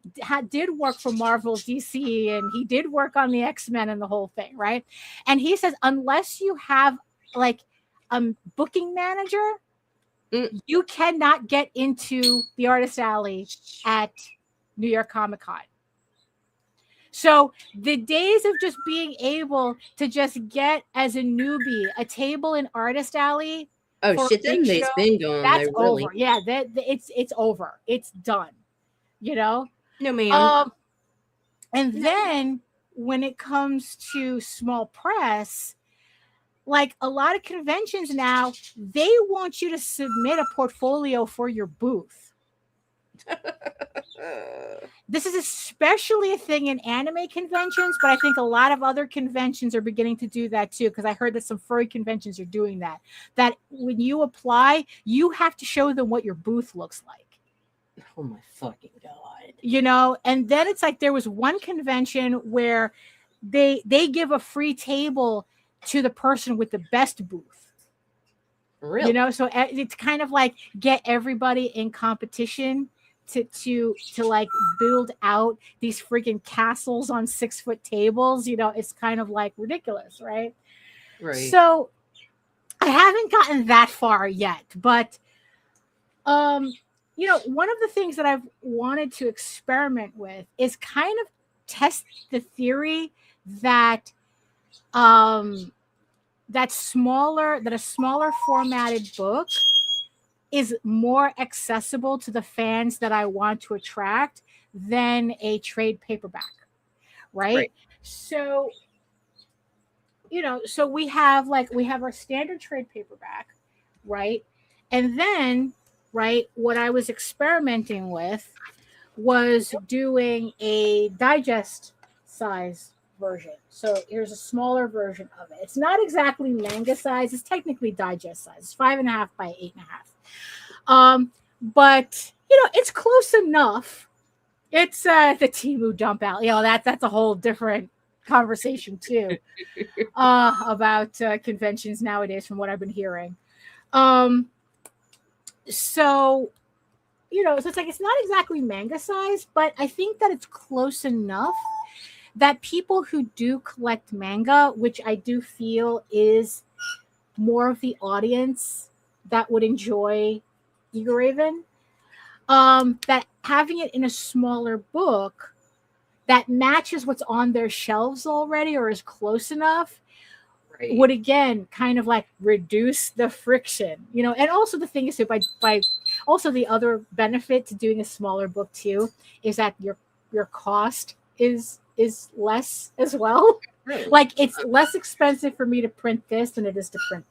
did work for Marvel, DC, and he did work on the X-Men and the whole thing, right? And he says unless you have like booking manager, you cannot get into the Artist Alley at New York Comic Con. So the days of just being able to just get as a newbie a table in Artist Alley. Oh shit, that day's been going. That's over. Yeah, it's over. It's done. No, ma'am. And then when it comes to small press, like a lot of conventions now, they want you to submit a portfolio for your booth. This is especially a thing in anime conventions, but I think a lot of other conventions are beginning to do that too, because I heard that some furry conventions are doing that. That when you apply, you have to show them what your booth looks like. Oh my fucking God. And then it's like there was one convention where they give a free table to the person with the best booth. Really? So it's kind of like get everybody in competition to like build out these freaking castles on 6-foot tables. It's kind of like ridiculous, right? Right. So I haven't gotten that far yet, but one of the things that I've wanted to experiment with is kind of test the theory that that a smaller formatted book is more accessible to the fans that I want to attract than a trade paperback, right? So so we have our standard trade paperback, right? And then, right, what I was experimenting with was doing a digest size version. So here's a smaller version of it. It's not exactly manga size. It's technically digest size. It's 5.5 by 8.5. But it's close enough. It's the Temu dump out. That's a whole different conversation too, about conventions nowadays, from what I've been hearing. So so it's like, it's not exactly manga size, but I think that it's close enough that people who do collect manga, which I do feel is more of the audience that would enjoy Eager Raven, that having it in a smaller book that matches what's on their shelves already, or is close enough, would again kind of like reduce the friction, and also the thing is that by also the other benefit to doing a smaller book too is that your cost is less as well. Really? Like, it's less expensive for me to print this than it is to print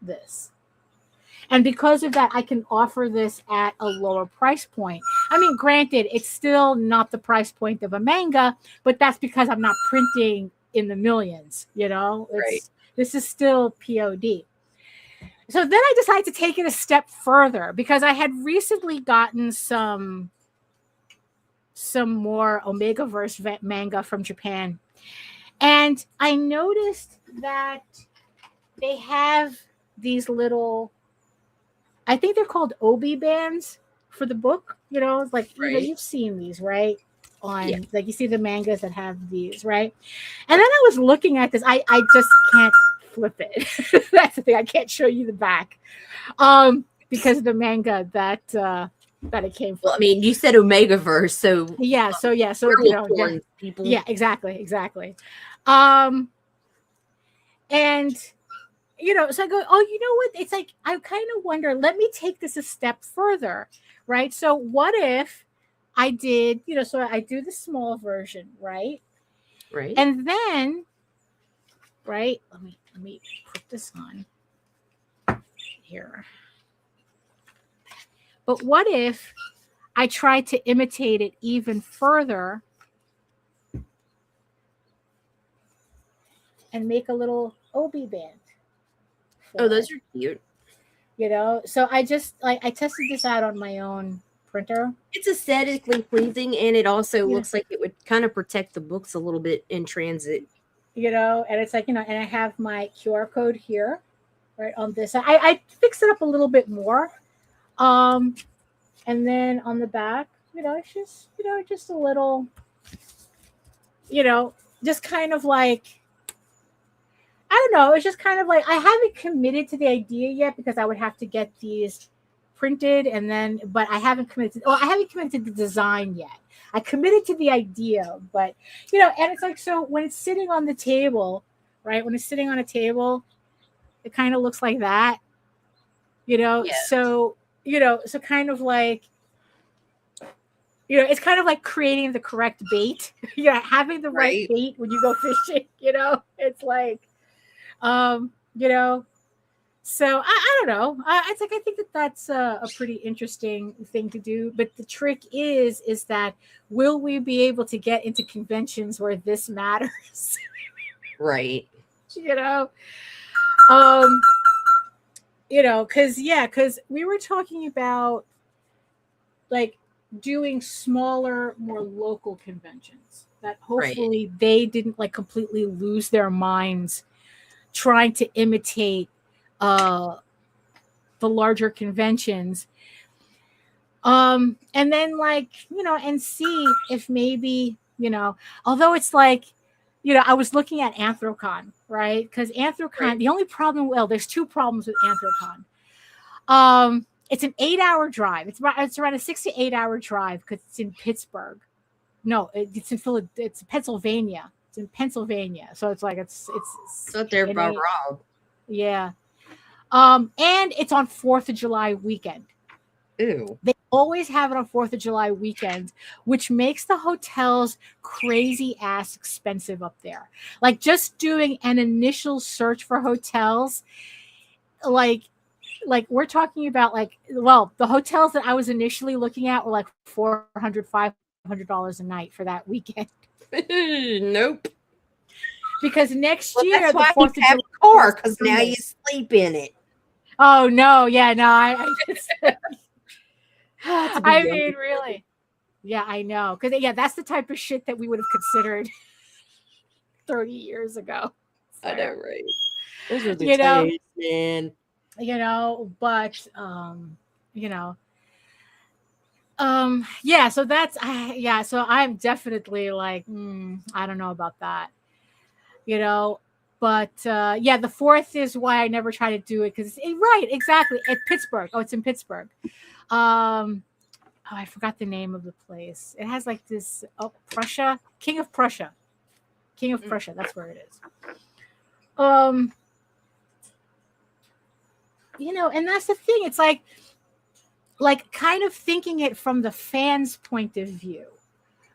this. And because of that, I can offer this at a lower price point. I mean, granted, it's still not the price point of a manga, but that's because I'm not printing in the millions, This is still POD. So then I decided to take it a step further, because I had recently gotten some more Omegaverse manga from Japan. And I noticed that they have these little, I think they're called obi bands for the book. Like, you've seen these, right? On like, you see the mangas that have these, right? And then I was looking at this. I just can't flip it. That's the thing. I can't show you the back, because of the manga that it came from. Well, I mean, you said Omegaverse, so people. Yeah, exactly. And so I go, oh, you know what? It's like, I kind of wonder, let me take this a step further, right? So what if I did, so I do the small version, right? Right. And then, right, let me put this on here. But what if I tried to imitate it even further and make a little obi band? Oh, those are cute. So I just I tested this out on my own printer. It's aesthetically pleasing, and it also looks like it would kind of protect the books a little bit in transit. And it's like, and I have my QR code here, right on this. I fixed it up a little bit more. And then on the back, it's just, just a little, just kind of like, I don't know. It's just kind of like, I haven't committed to the idea yet, because I would have to get these printed, but I haven't committed. I haven't committed to the design yet. I committed to the idea, but and it's like, so when it's sitting on the table, right? When it's sitting on a table, it kind of looks like that, Yes. So so kind of like, it's kind of like creating the correct bait, having the right bait when you go fishing, it's like, so I don't know. It's like, I think that's a pretty interesting thing to do. But the trick is that, will we be able to get into conventions where this matters? Right. Because we were talking about like doing smaller, more local conventions that hopefully they didn't like completely lose their minds trying to imitate the larger conventions. And then like, and see if maybe, although it's like, I was looking at Anthrocon, right? Because Anthrocon, Right. the only problem, well, there's two problems with Anthrocon. It's an 8-hour drive. It's around a 6 to 8 hour drive because it's in Pittsburgh. No, it's in it's Pennsylvania. It's in Pennsylvania. So it's like it's Up there by Rob. yeah. And it's on 4th of July weekend. Ew. They always have it on 4th of July weekend, which makes the hotels crazy ass expensive up there. Like just doing an initial search for hotels, like we're talking about like, well, the hotels that I was initially looking at were like $400, $500 a night for that weekend. Nope. Because next year, that's the why 4th you have a car, because now you sleep in it. Oh no, yeah, no, I I mean, really, yeah, I know, because yeah, that's the type of shit that we would have considered 30 years ago. So, I know, right? Those are the you know, days, man. But yeah, so that's yeah, so I'm definitely like, I don't know about that, but yeah, the 4th is why I never try to do it, because right, exactly, at Pittsburgh. Oh, it's in Pittsburgh. Oh, I forgot the name of the place. It has like this, Prussia, King of Prussia, that's where it is. And that's the thing, it's like kind of thinking it from the fans' point of view,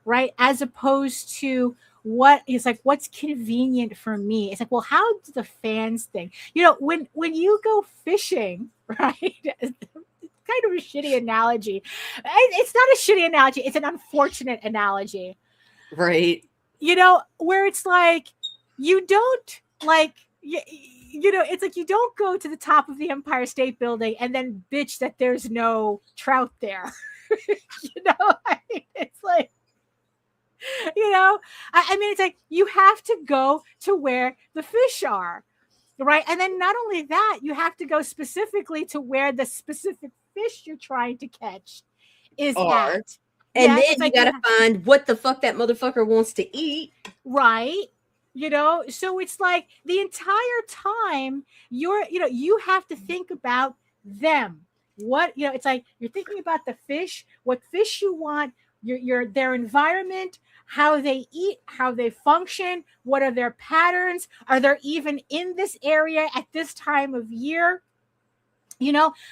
right? As opposed to what's convenient for me. It's like, well, how do the fans think? When you go fishing, right? Kind of a shitty analogy. It's not a shitty analogy. It's an unfortunate analogy. Right. Where it's like, you don't like, it's like you don't go to the top of the Empire State Building and then bitch that there's no trout there. It's like, I mean, it's like you have to go to where the fish are, right? And then not only that, you have to go specifically to where the specific fish you're trying to catch is at. And then you gotta find what the fuck that motherfucker wants to eat. Right. So it's like the entire time you have to think about them. It's like you're thinking about the fish, what fish you want, their environment, how they eat, how they function, what are their patterns, are they even in this area at this time of year?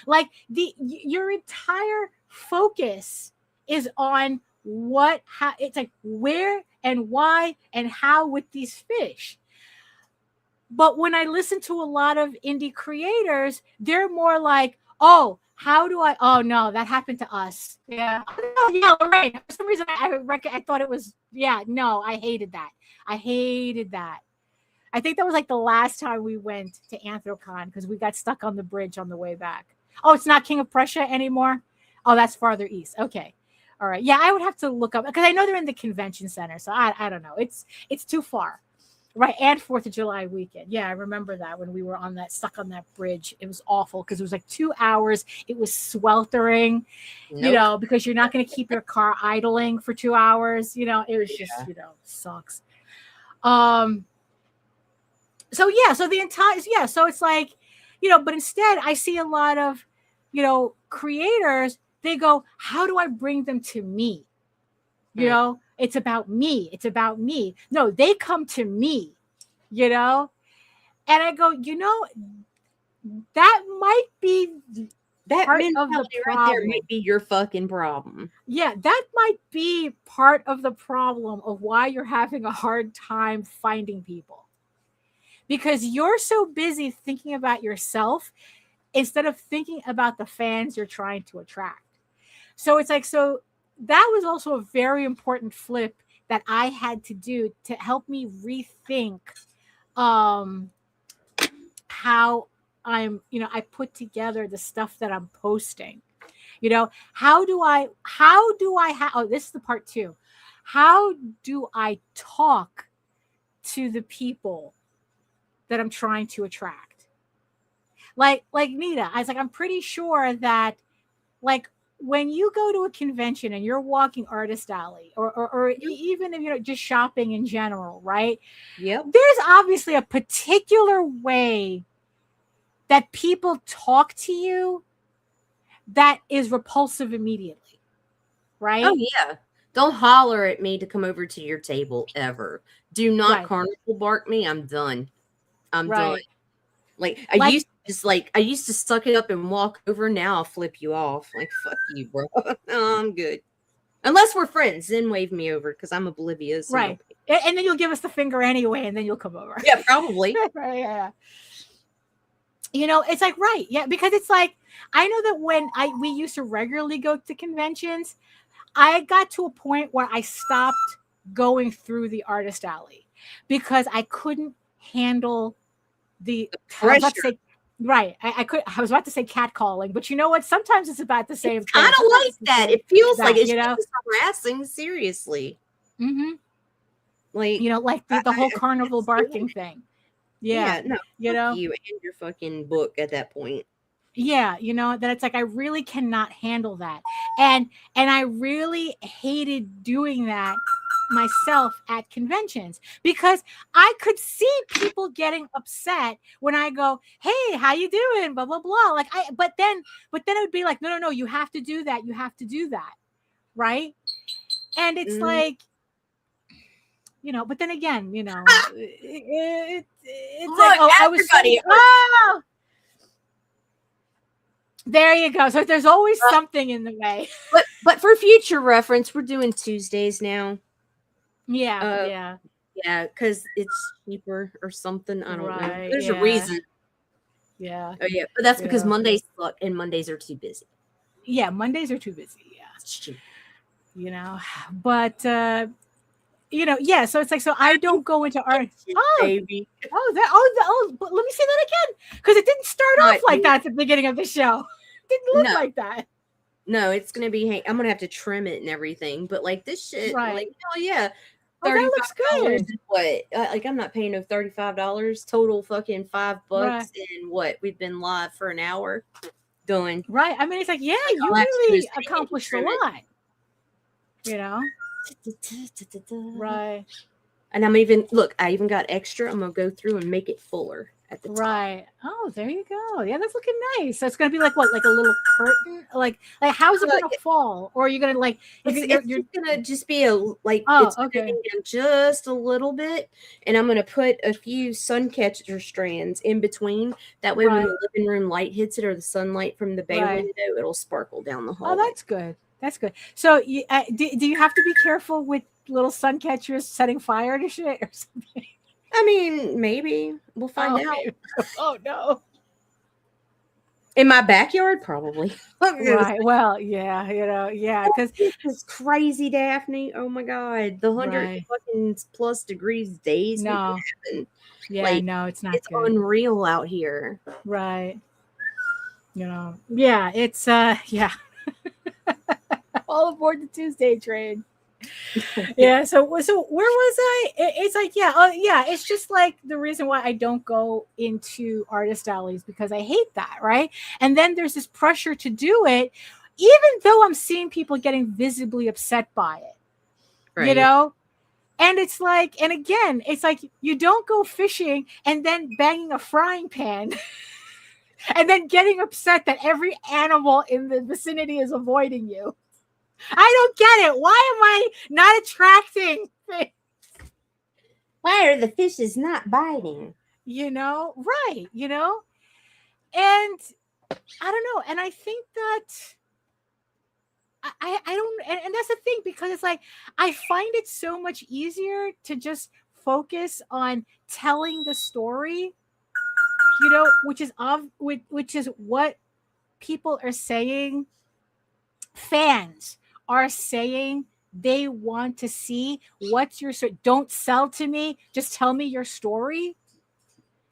Like your entire focus is on it's like where and why and how with these fish. But when I listen to a lot of indie creators, they're more like, oh no, that happened to us. Yeah. Oh, yeah, Lorraine. For some reason I thought it was, no, I hated that. I think that was like the last time we went to Anthrocon, because we got stuck on the bridge on the way back. Oh, it's not King of Prussia anymore? Oh, that's farther east. Okay. All right. Yeah, I would have to look up, because I know they're in the convention center. So I don't know. It's too far. Right. And 4th of July weekend. Yeah, I remember that when we were stuck on that bridge. It was awful because it was like 2 hours. It was sweltering, because you're not going to keep your car idling for 2 hours. It was just, sucks. So the entire, so it's like, but instead I see a lot of, creators, they go, how do I bring them to me? It's about me. No, they come to me, and I go, that might be that part mentality of the right there might be your fucking problem. Yeah, that might be part of the problem of why you're having a hard time finding people. Because you're so busy thinking about yourself instead of thinking about the fans you're trying to attract. So it's like, so that was also a very important flip that I had to do to help me rethink how I put together the stuff that I'm posting. How do I oh, this is the part 2. How do I talk to the people that I'm trying to attract? Like Nita, I was like, I'm pretty sure that like when you go to a convention and you're walking Artist Alley or even if you're just shopping in general, right? Yep. There's obviously a particular way that people talk to you that is repulsive immediately, right? Oh yeah. Don't holler at me to come over to your table ever. Do not carnival bark me. I'm done. I'm done. Like I used to suck it up and walk over. Now I'll flip you off. Like, fuck you, bro. No, I'm good. Unless we're friends, then wave me over because I'm oblivious. Right. And then you'll give us the finger anyway, and then you'll come over. Yeah, probably. Right, yeah. You know, it's like, right. Yeah, because it's like, I know that when we used to regularly go to conventions, I got to a point where I stopped going through the Artist Alley because I couldn't handle the pressure. I was about to say catcalling, but you know what? Sometimes it's about the same thing. I don't like that. It feels like it's just harassing. Seriously. Mm-hmm. Like, you know, like the whole carnival barking thing. Yeah. No, you know, you and your fucking book at that point. Yeah, you know, that it's like I really cannot handle that. And I really hated doing that myself at conventions because I could see people getting upset when I go, "Hey, how you doing?" blah blah blah. Like but then it would be like, "No, you have to do that. You have to do that." Right? And it's like, you know, but then again, you know, it's look, like, oh, everybody. There you go. So there's always something in the way. But for future reference, we're doing Tuesdays now. Yeah, yeah, because it's cheaper or something. I don't know. There's a reason. Yeah. Oh yeah, but that's because Mondays suck and Mondays are too busy. Yeah, Mondays are too busy. Yeah, it's cheap. You know, but you know, yeah. So it's like, so I don't go into art. Baby. But let me say that again because it didn't start off like that at the beginning of the show. It didn't look like that. No, it's gonna be. I'm gonna have to trim it and everything. But like this shit, like, oh yeah. Oh, that looks good. What? Like, I'm not paying no $35 total. Fucking $5, and what? We've been live for an hour. Done. Right. I mean, it's like, yeah, you really accomplished a lot. You know. Right. And I even got extra. I'm gonna go through and make it fuller at the top. Right. Oh, there you go. Yeah, that's looking nice. So it's gonna be like what, like a little curtain? Like how's it gonna fall? Or are you gonna like? You're gonna just be it's moving down just a little bit, and I'm gonna put a few sun catcher strands in between. That way, when the living room light hits it or the sunlight from the bay window, it'll sparkle down the hall. Oh, that's good. That's good. So, do you have to be careful with little sun catchers setting fire to shit or something? I mean, maybe we'll find out. Maybe. Oh no! In my backyard, probably. Right. Well, yeah, you know, yeah, because it's crazy, Daphne. Oh my god, the 100 fucking plus degrees days. No. Yeah, no, it's not. It's unreal out here. Right. You know. Yeah, it's yeah. All aboard the Tuesday train. Yeah, so where was I? It's like, it's just like the reason why I don't go into artist alleys because I hate that, right? And then there's this pressure to do it, even though I'm seeing people getting visibly upset by it, you know? And it's like, and again, it's like you don't go fishing and then banging a frying pan and then getting upset that every animal in the vicinity is avoiding you. I don't get it. Why am I not attracting things? Why are the fishes not biting? You know, right, you know? And I don't know. And I think that I don't, and that's the thing, because it's like, I find it so much easier to just focus on telling the story, you know, which is what people are saying. Fans are saying they want to see. What's your story? Don't sell to me. Just tell me your story.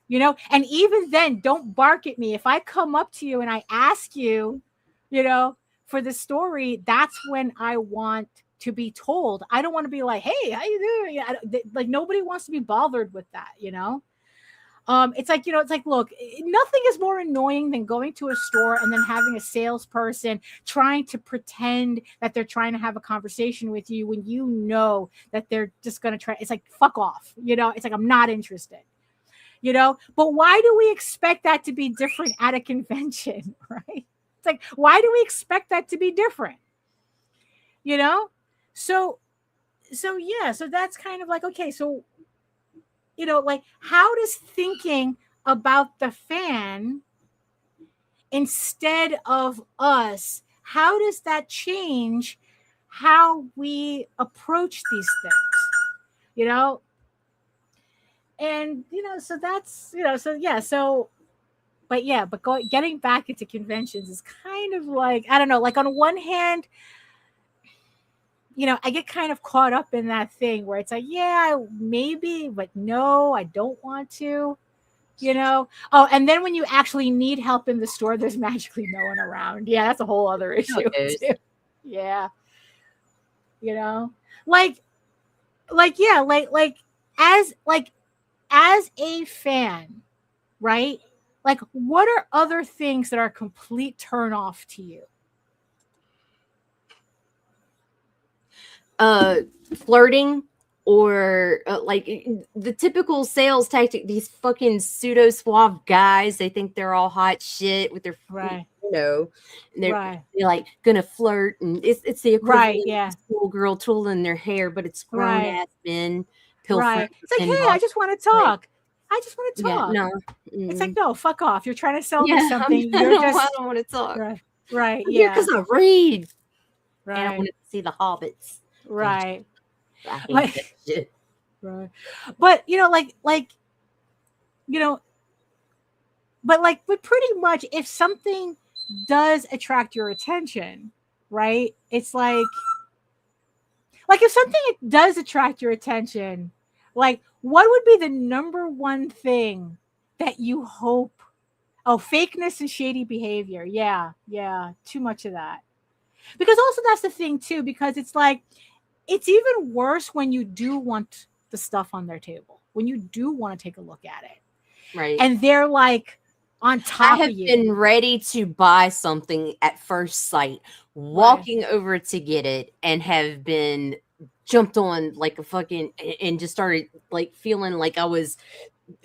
You know, and even then, don't bark at me. If I come up to you and I ask you, you know, for the story, that's when I want to be told. I don't want to be like, hey, how you doing? Like, nobody wants to be bothered with that, you know? It's like, it's like, look, nothing is more annoying than going to a store and then having a salesperson trying to pretend that they're trying to have a conversation with you when you know that they're just going to try. It's like, fuck off. It's like, I'm not interested. But why do we expect that to be different at a convention, right? It's like, why do we expect that to be different? So yeah, so that's kind of like, okay, so like, how does thinking about the fan instead of us, how does that change how we approach these things? And so that's so yeah, so but getting back into conventions is kind of like, I don't know, like, on one hand, I get kind of caught up in that thing where it's like, yeah, maybe, but no, I don't want to, Oh, and then when you actually need help in the store, there's magically no one around. Yeah, that's a whole other issue too. Yeah. As a fan, right? Like, what are other things that are a complete turn off to you? Flirting, or like the typical sales tactic. These fucking pseudo suave guys, they think they're all hot shit with their right. And they're like gonna flirt, and it's the equivalent of schoolgirl twirling their hair, but it's grown ass men pilfering. It's like, hey, I just want to talk. I just want to talk. Yeah, no. It's like, no, fuck off. You're trying to sell me something. I don't want to talk. Right. Yeah, because I read. Right. And I want to see the hobbits. Right. I hate that shit. Right. But but pretty much, if something does attract your attention, right? It's like if something does attract your attention, like, what would be the number one thing that you hope? Oh, fakeness and shady behavior. Yeah. Too much of that. Because also, that's the thing too, because it's like, it's even worse when you do want the stuff on their table, when you do want to take a look at it. Right. And they're like on top of you. I have been ready to buy something at first sight, walking over to get it, and have been jumped on like a fucking, and just started like feeling like I was,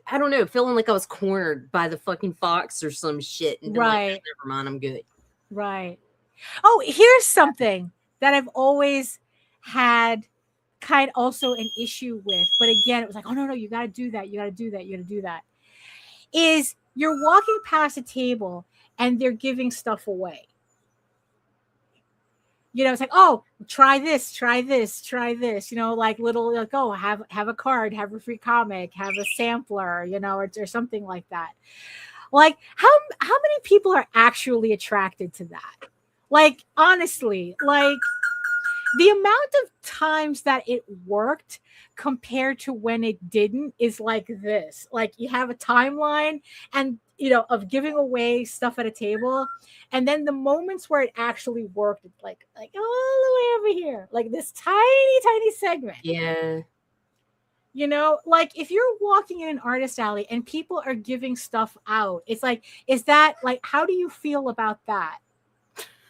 I don't know, feeling like I was cornered by the fucking fox or some shit. And like, never mind, I'm good. Right. Oh, here's something that I've always had kind of also an issue with, but again, it was like, oh no, you got to do that. You got to do that. You got to do that. Is you're walking past a table and they're giving stuff away. It's like, oh, try this, try this, try this, like little, like, oh, have a card, have a free comic, have a sampler, or something like that. Like, how many people are actually attracted to that? Like, honestly, like, the amount of times that it worked compared to when it didn't is like this. Like, you have a timeline and, of giving away stuff at a table. And then the moments where it actually worked, it's like all the way over here, like this tiny, tiny segment. Yeah. Like, if you're walking in an artist alley and people are giving stuff out, it's like, is that like, how do you feel about that?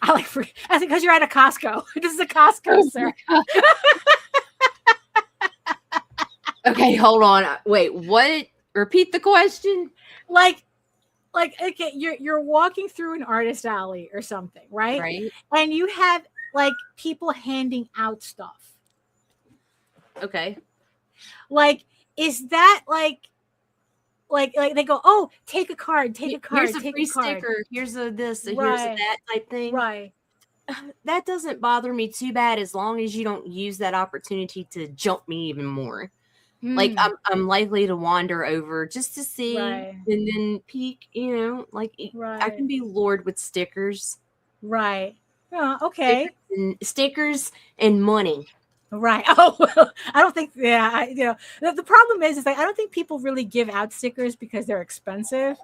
I think because you're at a Costco. This is a Costco, sir. Okay, hold on. Wait, what? Repeat the question. Like, okay, you're walking through an artist alley or something, right? Right. And you have like people handing out stuff. Okay. Like, is that like they go, oh, take a card. Here's a free sticker. Here's a this. Here's a that type thing. Right. That doesn't bother me too bad, as long as you don't use that opportunity to jump me even more. Like, I'm likely to wander over just to see, and then peek. Like, I can be lured with stickers. Right. Oh, okay. Stickers and money. Right. Oh, well, I don't think. Yeah. The problem is like, I don't think people really give out stickers because they're expensive.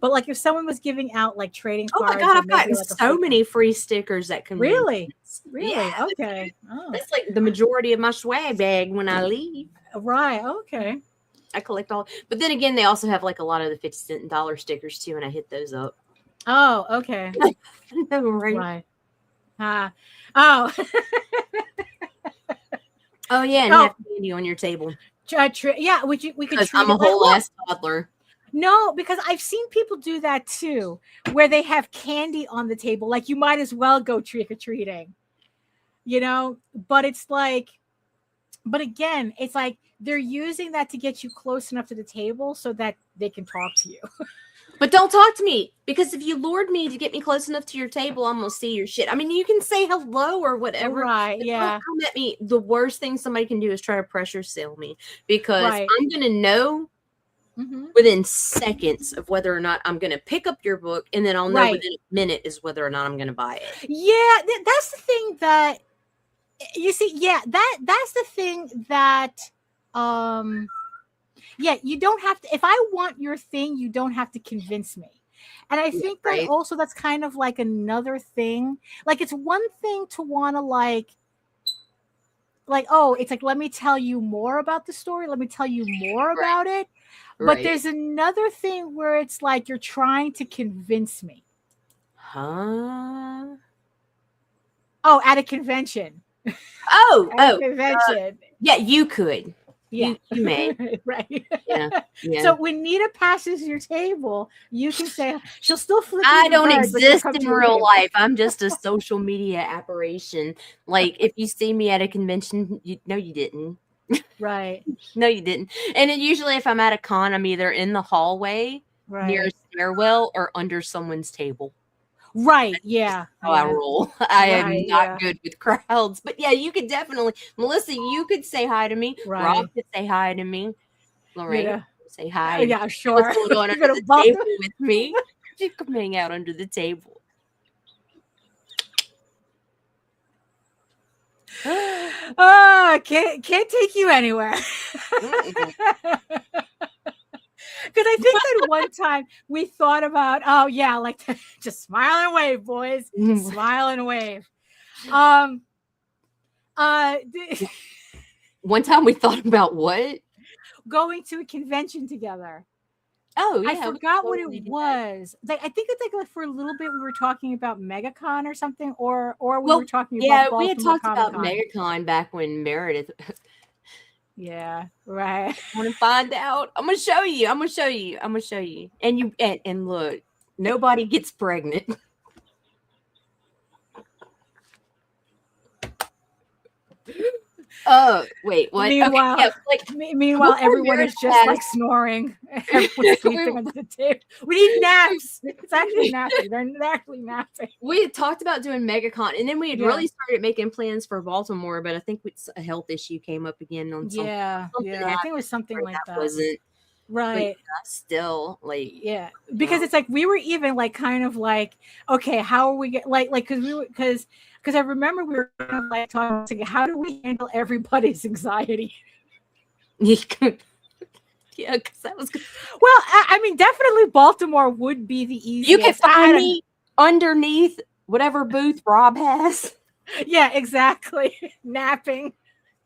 But like, if someone was giving out like trading cards, oh my god, I've gotten so many free stickers that can really. Yeah, okay. Oh. That's like the majority of my swag bag when I leave. Right. Okay. I collect all. But then again, they also have like a lot of the 50-cent dollar stickers too, and I hit those up. Oh, okay. No, right? Right. Oh. Oh yeah, and have candy on your table. Yeah, we could. Because I'm a whole ass toddler. No, because I've seen people do that too, where they have candy on the table. Like you might as well go trick or treating, you know. But it's like, but again, it's like they're using that to get you close enough to the table so that they can talk to you. But don't talk to me, because if you lured me to get me close enough to your table, I'm gonna see your shit. I mean, you can say hello or whatever. Right, yeah. Don't come at me. The worst thing somebody can do is try to pressure sell me, because I'm gonna know within seconds of whether or not I'm gonna pick up your book, and then I'll know within a minute is whether or not I'm gonna buy it. Yeah, that's the thing that you see. Yeah, that's the thing that yeah, you don't have to. If I want your thing, you don't have to convince me. And I think that also that's kind of like another thing. Like it's one thing to want to like, oh, it's like, let me tell you more about the story. Let me tell you more about it. But there's another thing where it's like you're trying to convince me. Huh? Oh, at a convention. Convention. Yeah, you could. Yeah, you may. Right. Yeah. So when Nita passes your table, you can say she'll still flip. I don't exist in real life. I'm just a social media apparition. Like if you see me at a convention, you didn't. Right. No, you didn't. And then usually if I'm at a con, I'm either in the hallway near a stairwell or under someone's table. Right. Yeah. How I roll. I am not good with crowds. But yeah, you could definitely, Melissa, you could say hi to me. Right. Rob could say hi to me. Lorraine, say hi. Yeah, sure. What's going on under the table with me? You come hang out under the table. Can't take you anywhere. Because I think that one time we thought about, like just smile and wave, boys. Smile and wave. One time we thought about what? Going to a convention together. Oh, yeah. I forgot what it was. Like I think it's like for a little bit we were talking about MegaCon or something, or we were talking about we had Baltimore talked about Comic-Con. MegaCon back when Meredith. Yeah, right. I want to find out. I'm gonna show you. And you and look, nobody gets pregnant. Oh, wait, what? Meanwhile, meanwhile everyone is just like snoring. Everyone's sleeping under the table. We need naps. It's actually napping. They're actually napping. We had talked about doing MegaCon, and then we had really started making plans for Baltimore, but I think a health issue came up again on something. Yeah. I think it was something like that. Wasn't right. Still, like, yeah, because it's like we were even like kind of like, okay, how are we get like because I remember we were kind of like talking, how do we handle everybody's anxiety? Yeah, because that was good. Well, I mean, definitely Baltimore would be the easiest. You can find me underneath whatever booth Rob has. Yeah, exactly. Napping.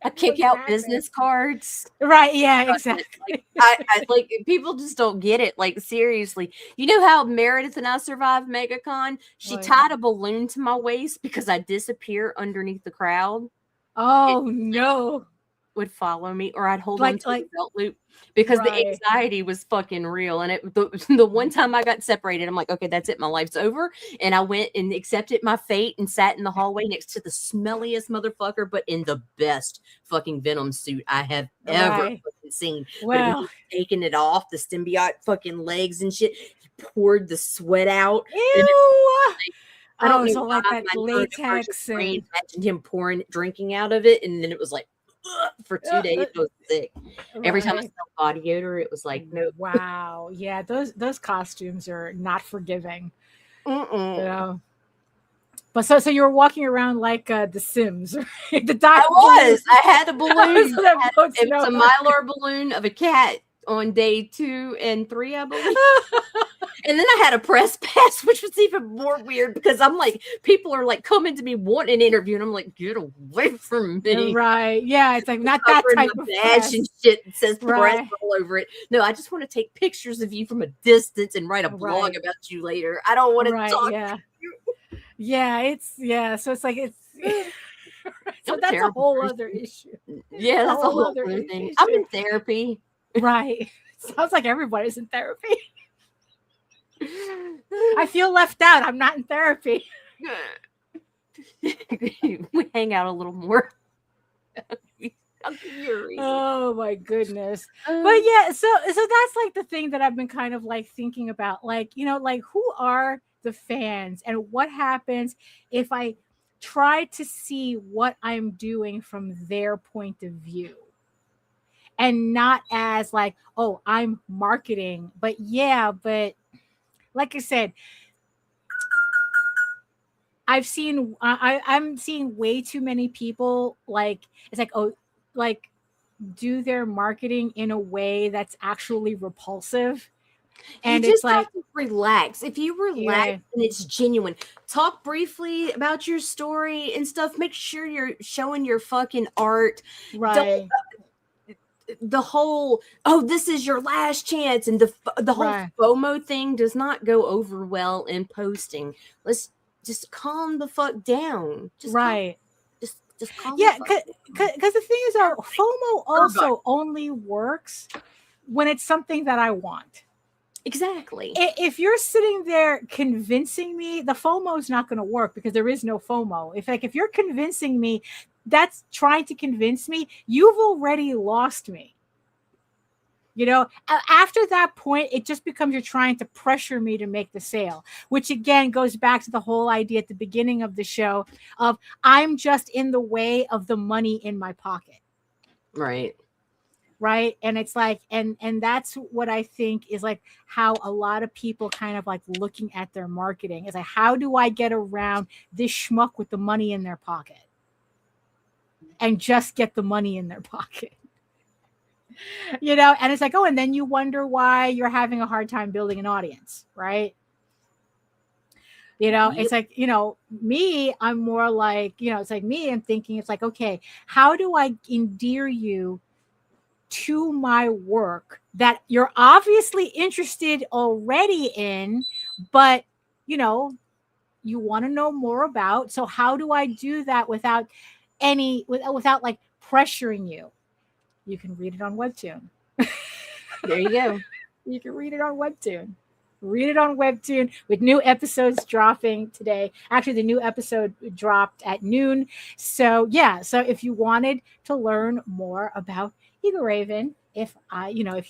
I kick out business cards. Right, yeah, exactly. I like people just don't get it. Like seriously. You know how Meredith and I survived MegaCon? She tied a balloon to my waist because I disappear underneath the crowd. Oh no. Would follow me, or I'd hold on to the belt loop because the anxiety was fucking real. And the one time I got separated, I'm like, okay, that's it, my life's over. And I went and accepted my fate and sat in the hallway next to the smelliest motherfucker, but in the best fucking Venom suit I have ever fucking seen. Wow. Taking it off, the symbiote fucking legs and shit, he poured the sweat out. Ew. I don't know, so like that latex. Imagined him drinking out of it, and then it was like, for 2 days I was sick. Every time I smelled body odor, it was like, no. Wow. Yeah, those costumes are not forgiving. You know? But so you were walking around like the Sims, right? I had a balloon. It was a Mylar balloon of a cat on day 2 and 3, I believe. And then I had a press pass, which was even more weird because I'm like, people are like coming to me wanting an interview, and I'm like, get away from me. Right. Yeah. It's like not that Covering type my of badge press. and shit that says press Right. all over it. No, I just want to take pictures of you from a distance and write a blog Right. about you later. I don't want to Right. talk Yeah. to you. Yeah. So it's like it's so I'm a that's a terrible whole person. other issue. Yeah, that's a whole other other thing. issue. I'm in therapy. Right. Sounds like everybody's in therapy. I feel left out. I'm not in therapy. We hang out a little more. I'll give you a reason. Oh my goodness. But yeah, so that's like the thing that I've been kind of like thinking about. Like, like who are the fans and what happens if I try to see what I'm doing from their point of view? And not as like, oh, I'm marketing. But like I said, I'm seeing way too many people like it's like, oh, like do their marketing in a way that's actually repulsive. And you it's just like have to relax. If you relax Yeah. and it's genuine, talk briefly about your story and stuff. Make sure you're showing your fucking art. right. The whole this is your last chance, and the whole Right. FOMO thing does not go over well in posting. Let's just calm the fuck down. Just Right. just calm Yeah, the fuck down. because the thing is, FOMO also only works when it's something that I want. Exactly. If you're sitting there convincing me, the FOMO is not going to work because there is no FOMO. If you're convincing me, that's trying to convince me, you've already lost me. After that point, it just becomes you're trying to pressure me to make the sale, which again goes back to the whole idea at the beginning of the show of I'm just in the way of the money in my pocket. Right. Right. And it's like, and that's what I think is like how a lot of people kind of like looking at their marketing is like, how do I get around this schmuck with the money in their pocket and just get the money in their pocket? And it's like, oh, and then you wonder why you're having a hard time building an audience, right? Yep. It's like, me, I'm more like, it's like me, I'm thinking it's like, okay, how do I endear you to my work that you're obviously interested already in, but, you want to know more about. So how do I do that without like pressuring you? You can read it on Webtoon. There you go. You can read it on Webtoon. Read it on Webtoon with new episodes dropping today. Actually, the new episode dropped at noon. So yeah. So if you wanted to learn more about Eagle Raven, if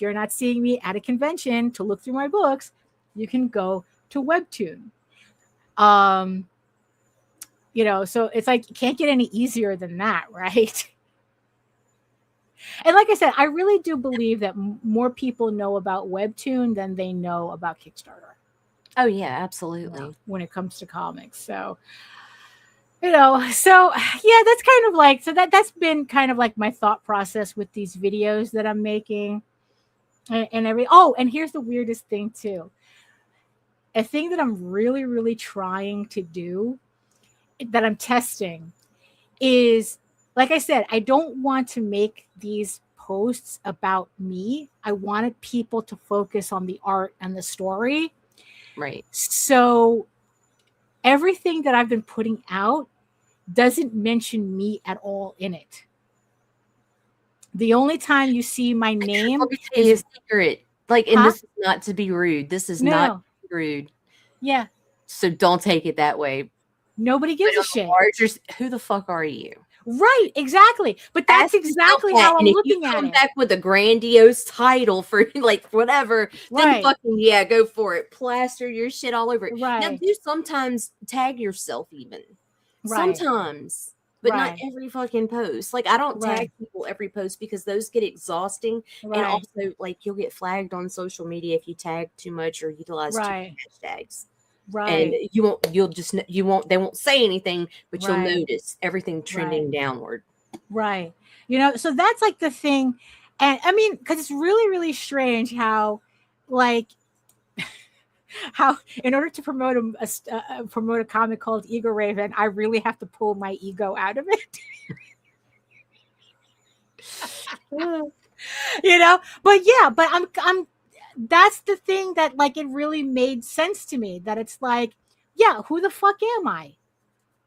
you're not seeing me at a convention to look through my books, you can go to Webtoon. So it's like you can't get any easier than that, right? And like I said, I really do believe that more people know about Webtoon than they know about Kickstarter. Oh yeah, absolutely. When it comes to comics. So, so yeah, that's kind of like, so that's been kind of like my thought process with these videos that I'm making and and here's the weirdest thing too. A thing that I'm really, really trying to do that I'm testing is, like I said, I don't want to make these posts about me. I wanted people to focus on the art and the story. Right. So everything that I've been putting out doesn't mention me at all in it. The only time you see my name is secret. Like, and this is not to be rude. This is not rude. Yeah. So don't take it that way. Nobody gives a shit. Who the fuck are you? Right, exactly. But that's exactly how I'm looking at it. If you come back with a grandiose title for like whatever, then fucking go for it. Plaster your shit all over it. Right. Now do sometimes tag yourself even. Right. Sometimes. But not every fucking post. Like I don't tag people every post because those get exhausting. Right. And also like you'll get flagged on social media if you tag too much or utilize too many hashtags. Right. And they won't say anything, but you'll notice everything trending downward. Right. So that's like the thing. And I mean, because it's really, really strange how like how in order to promote promote a comic called Ego Raven, I really have to pull my ego out of it. But yeah, but I'm that's the thing that like it really made sense to me, that it's like, yeah, who the fuck am I?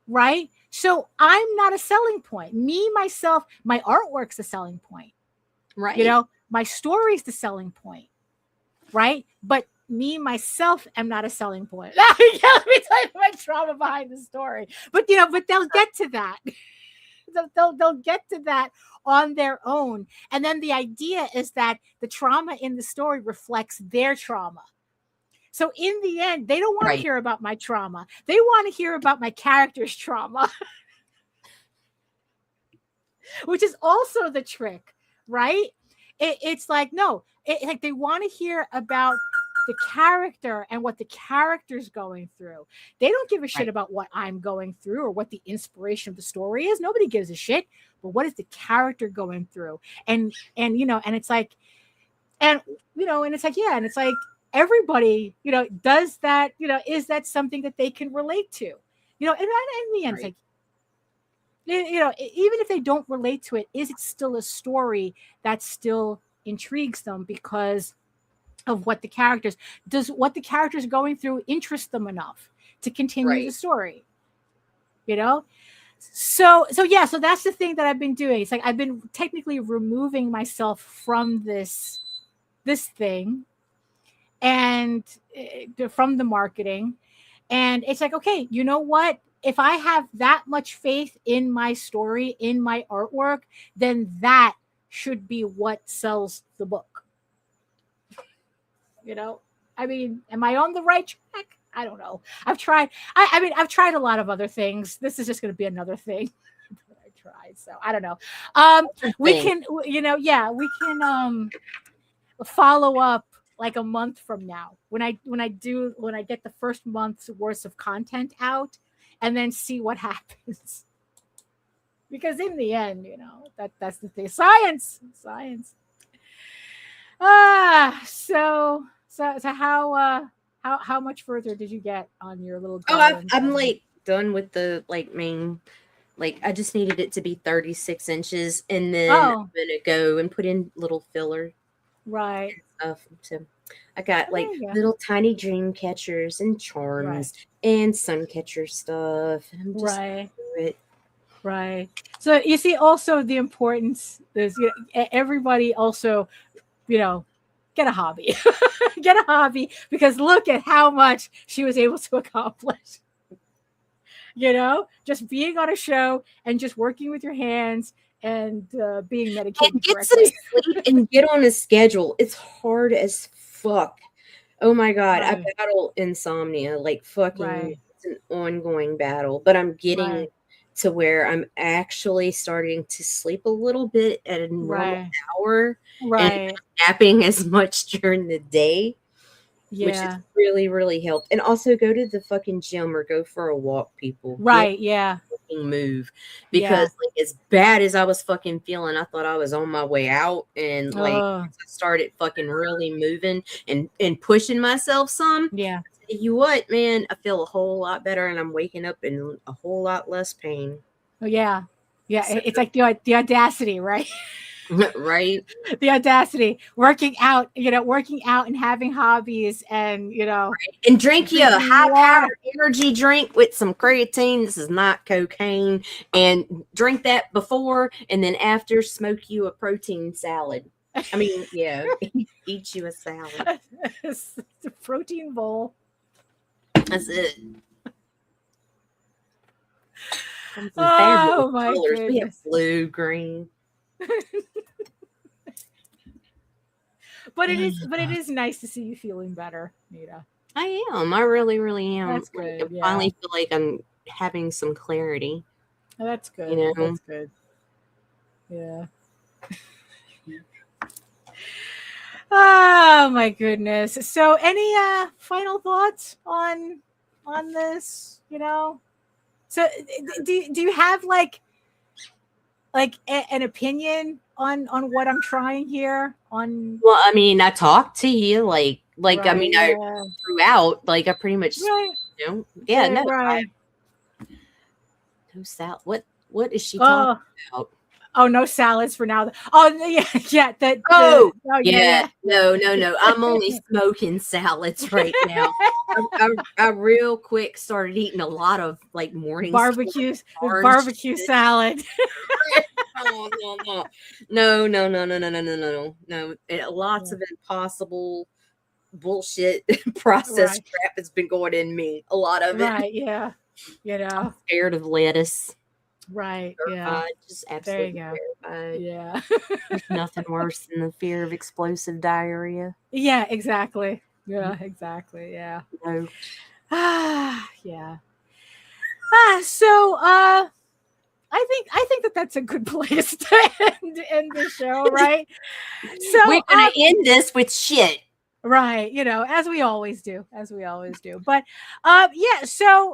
Right? So I'm not a selling point. Me, myself, my artwork's a selling point. Right. My story's the selling point. Right? But me, myself, am not a selling point. Let me tell you my trauma behind the story. But but they'll get to that. They'll get to that on their own. And then the idea is that the trauma in the story reflects their trauma. So in the end, they don't want to hear about my trauma. They want to hear about my character's trauma, which is also the trick, right? It's like, no, like they want to hear about the character and what the character's going through. They don't give a shit about what I'm going through or what the inspiration of the story is. Nobody gives a shit. But what is the character going through? And it's like, and it's like, yeah, and it's like everybody, does that, is that something that they can relate to? And in the end, it's like, even if they don't relate to it, is it still a story that still intrigues them because of what the characters going through interest them enough to continue the story, so that's the thing that I've been doing. It's like I've been technically removing myself from this thing and from the marketing, and it's like, okay, you know what, if I have that much faith in my story, in my artwork, then that should be what sells the book. I mean, am I on the right track? I don't know. I've tried. I've tried a lot of other things. This is just going to be another thing that I tried. So I don't know. We can, we can follow up like a month from now when I get the first month's worth of content out, and then see what happens. Because in the end, that's the thing. Science. So how much further did you get on your little I'm like done with the main, I just needed it to be 36 inches, and then I'm gonna go and put in little filler stuff. So I got little tiny dream catchers and charms and sun catcher stuff, and I'm just do it. Right. So you see also the importance is everybody also, get a hobby. Get a hobby, because look at how much she was able to accomplish. Just being on a show and just working with your hands and being medicated. And get some sleep and get on a schedule. It's hard as fuck. Oh my God. I battle insomnia like fucking. It's an ongoing battle, but I'm getting to where I'm actually starting to sleep a little bit at a normal hour, and napping as much during the day, which has really, really helped. And also go to the fucking gym or go for a walk, people. Move, because as bad as I was fucking feeling, I thought I was on my way out, and I started fucking really moving and pushing myself some. You what, man, I feel a whole lot better, and I'm waking up in a whole lot less pain. So, it's like the audacity, right? Right. The audacity, working out and having hobbies, and and drink you a high-powered energy drink with some creatine. This is not cocaine. And drink that before, and then after, smoke you a protein salad. I mean, eat you a salad. It's a protein bowl. That's it. Oh my goodness. We have blue, green. But it is nice to see you feeling better, Nita. I am. I really, really am. That's good. I finally feel like I'm having some clarity. Oh, that's good. That's good. Yeah. Oh my goodness. So any final thoughts on this, So do you have like an opinion on what I'm trying here? Well, I mean, I talked to you Like, I mean, I throughout, like, I pretty much, you know, no salad. What is she talking about? Oh, no salads for now. Oh, yeah. No. I'm only smoking salads right now. I real quick started eating a lot of like morning barbecue salad. No. Lots of impossible bullshit processed crap has been going in me. A lot of it. Right, yeah. You know. I'm scared of lettuce. Right. Terrified, just absolutely terrified. Yeah. There's nothing worse than the fear of explosive diarrhea. Yeah, exactly. Yeah, exactly. Yeah. No. Yeah. So I think that's a good place to end the show, right? So we're gonna end this with shit. Right, you know, as we always do. But so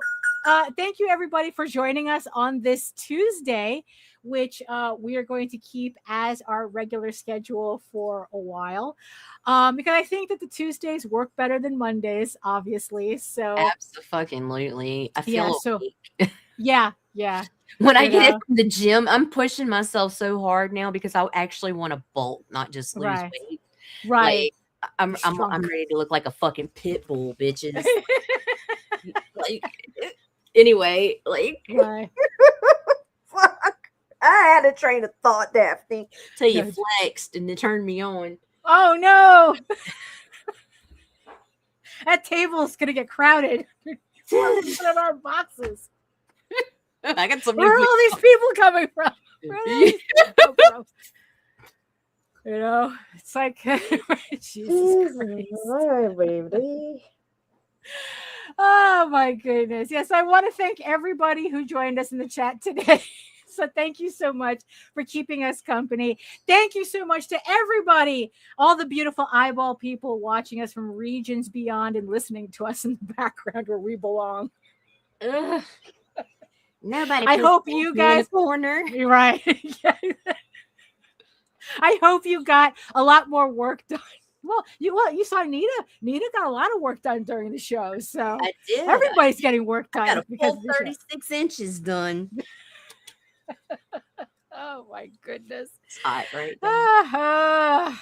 thank you everybody for joining us on this Tuesday, which we are going to keep as our regular schedule for a while, because I think that the Tuesdays work better than Mondays, obviously. So absolutely, I feel yeah. When I get it from the gym, I'm pushing myself so hard now because I actually want to bulk, not just lose weight. Right. Like, I'm ready to look like a fucking pit bull, bitches. Like, anyway, like, fuck. I had a train of thought, Daphne, till you flexed and it turned me on. Oh no! That table's gonna get crowded. One of our boxes. I got some. Where are all these people coming from? You know, it's like Jesus Christ. Baby. Oh my goodness. Yes, I want to thank everybody who joined us in the chat today. So thank you so much for keeping us company. Thank you so much to everybody, all the beautiful eyeball people watching us from regions beyond and listening to us in the background where we belong. Ugh. Nobody. I hope you guys corner. You're right. I hope you got a lot more work done. Well, you saw Nita. Nita got a lot of work done during the show. So I did. Everybody's getting work done. I got a full 36 inches done. Oh my goodness. It's hot right now.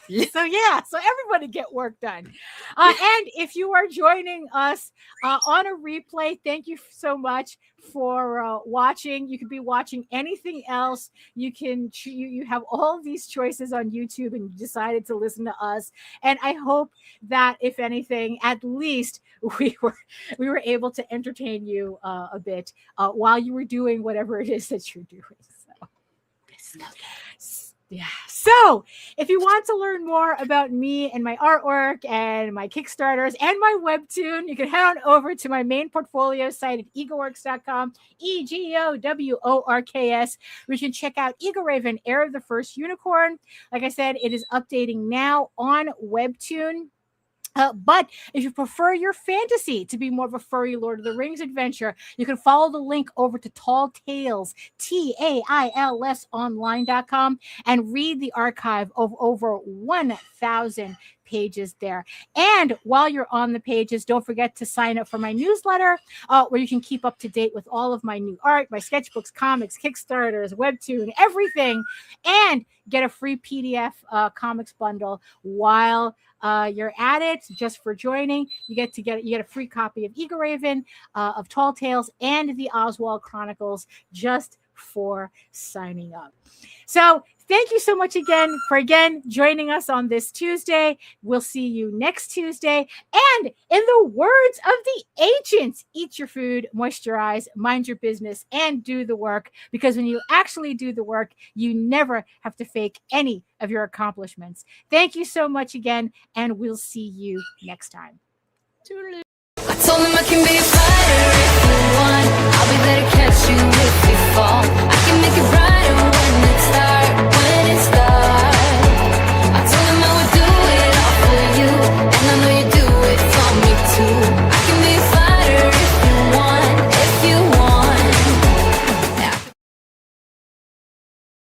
So everybody get work done. And if you are joining us on a replay, thank you so much for watching. You could be watching anything else. You can you have all these choices on YouTube, and you decided to listen to us. And I hope that if anything, at least we were able to entertain you a bit while you were doing whatever it is that you're doing. So. Yeah. So if you want to learn more about me and my artwork and my Kickstarters and my webtoon, you can head on over to my main portfolio site at egoworks.com, EGOWORKS, where you can check out Eagle Raven, Heir of the First Unicorn. Like I said, it is updating now on webtoon. But if you prefer your fantasy to be more of a furry Lord of the Rings adventure, you can follow the link over to Tall Tales, TAILS online.com, and read the archive of over 1,000 pages there. And while you're on the pages, don't forget to sign up for my newsletter, where you can keep up to date with all of my new art, my sketchbooks, comics, Kickstarters, webtoon, everything, and get a free PDF comics bundle while you're at it. Just for joining, you get a free copy of Eagle Raven, of Tall Tales, and the Oswald Chronicles just for signing up. So thank you so much again for joining us on this Tuesday. We'll see you next Tuesday. And in the words of the ancients, eat your food, moisturize, mind your business, and do the work. Because when you actually do the work, you never have to fake any of your accomplishments. Thank you so much again, and we'll see you next time. Toodaloo. I told him I can be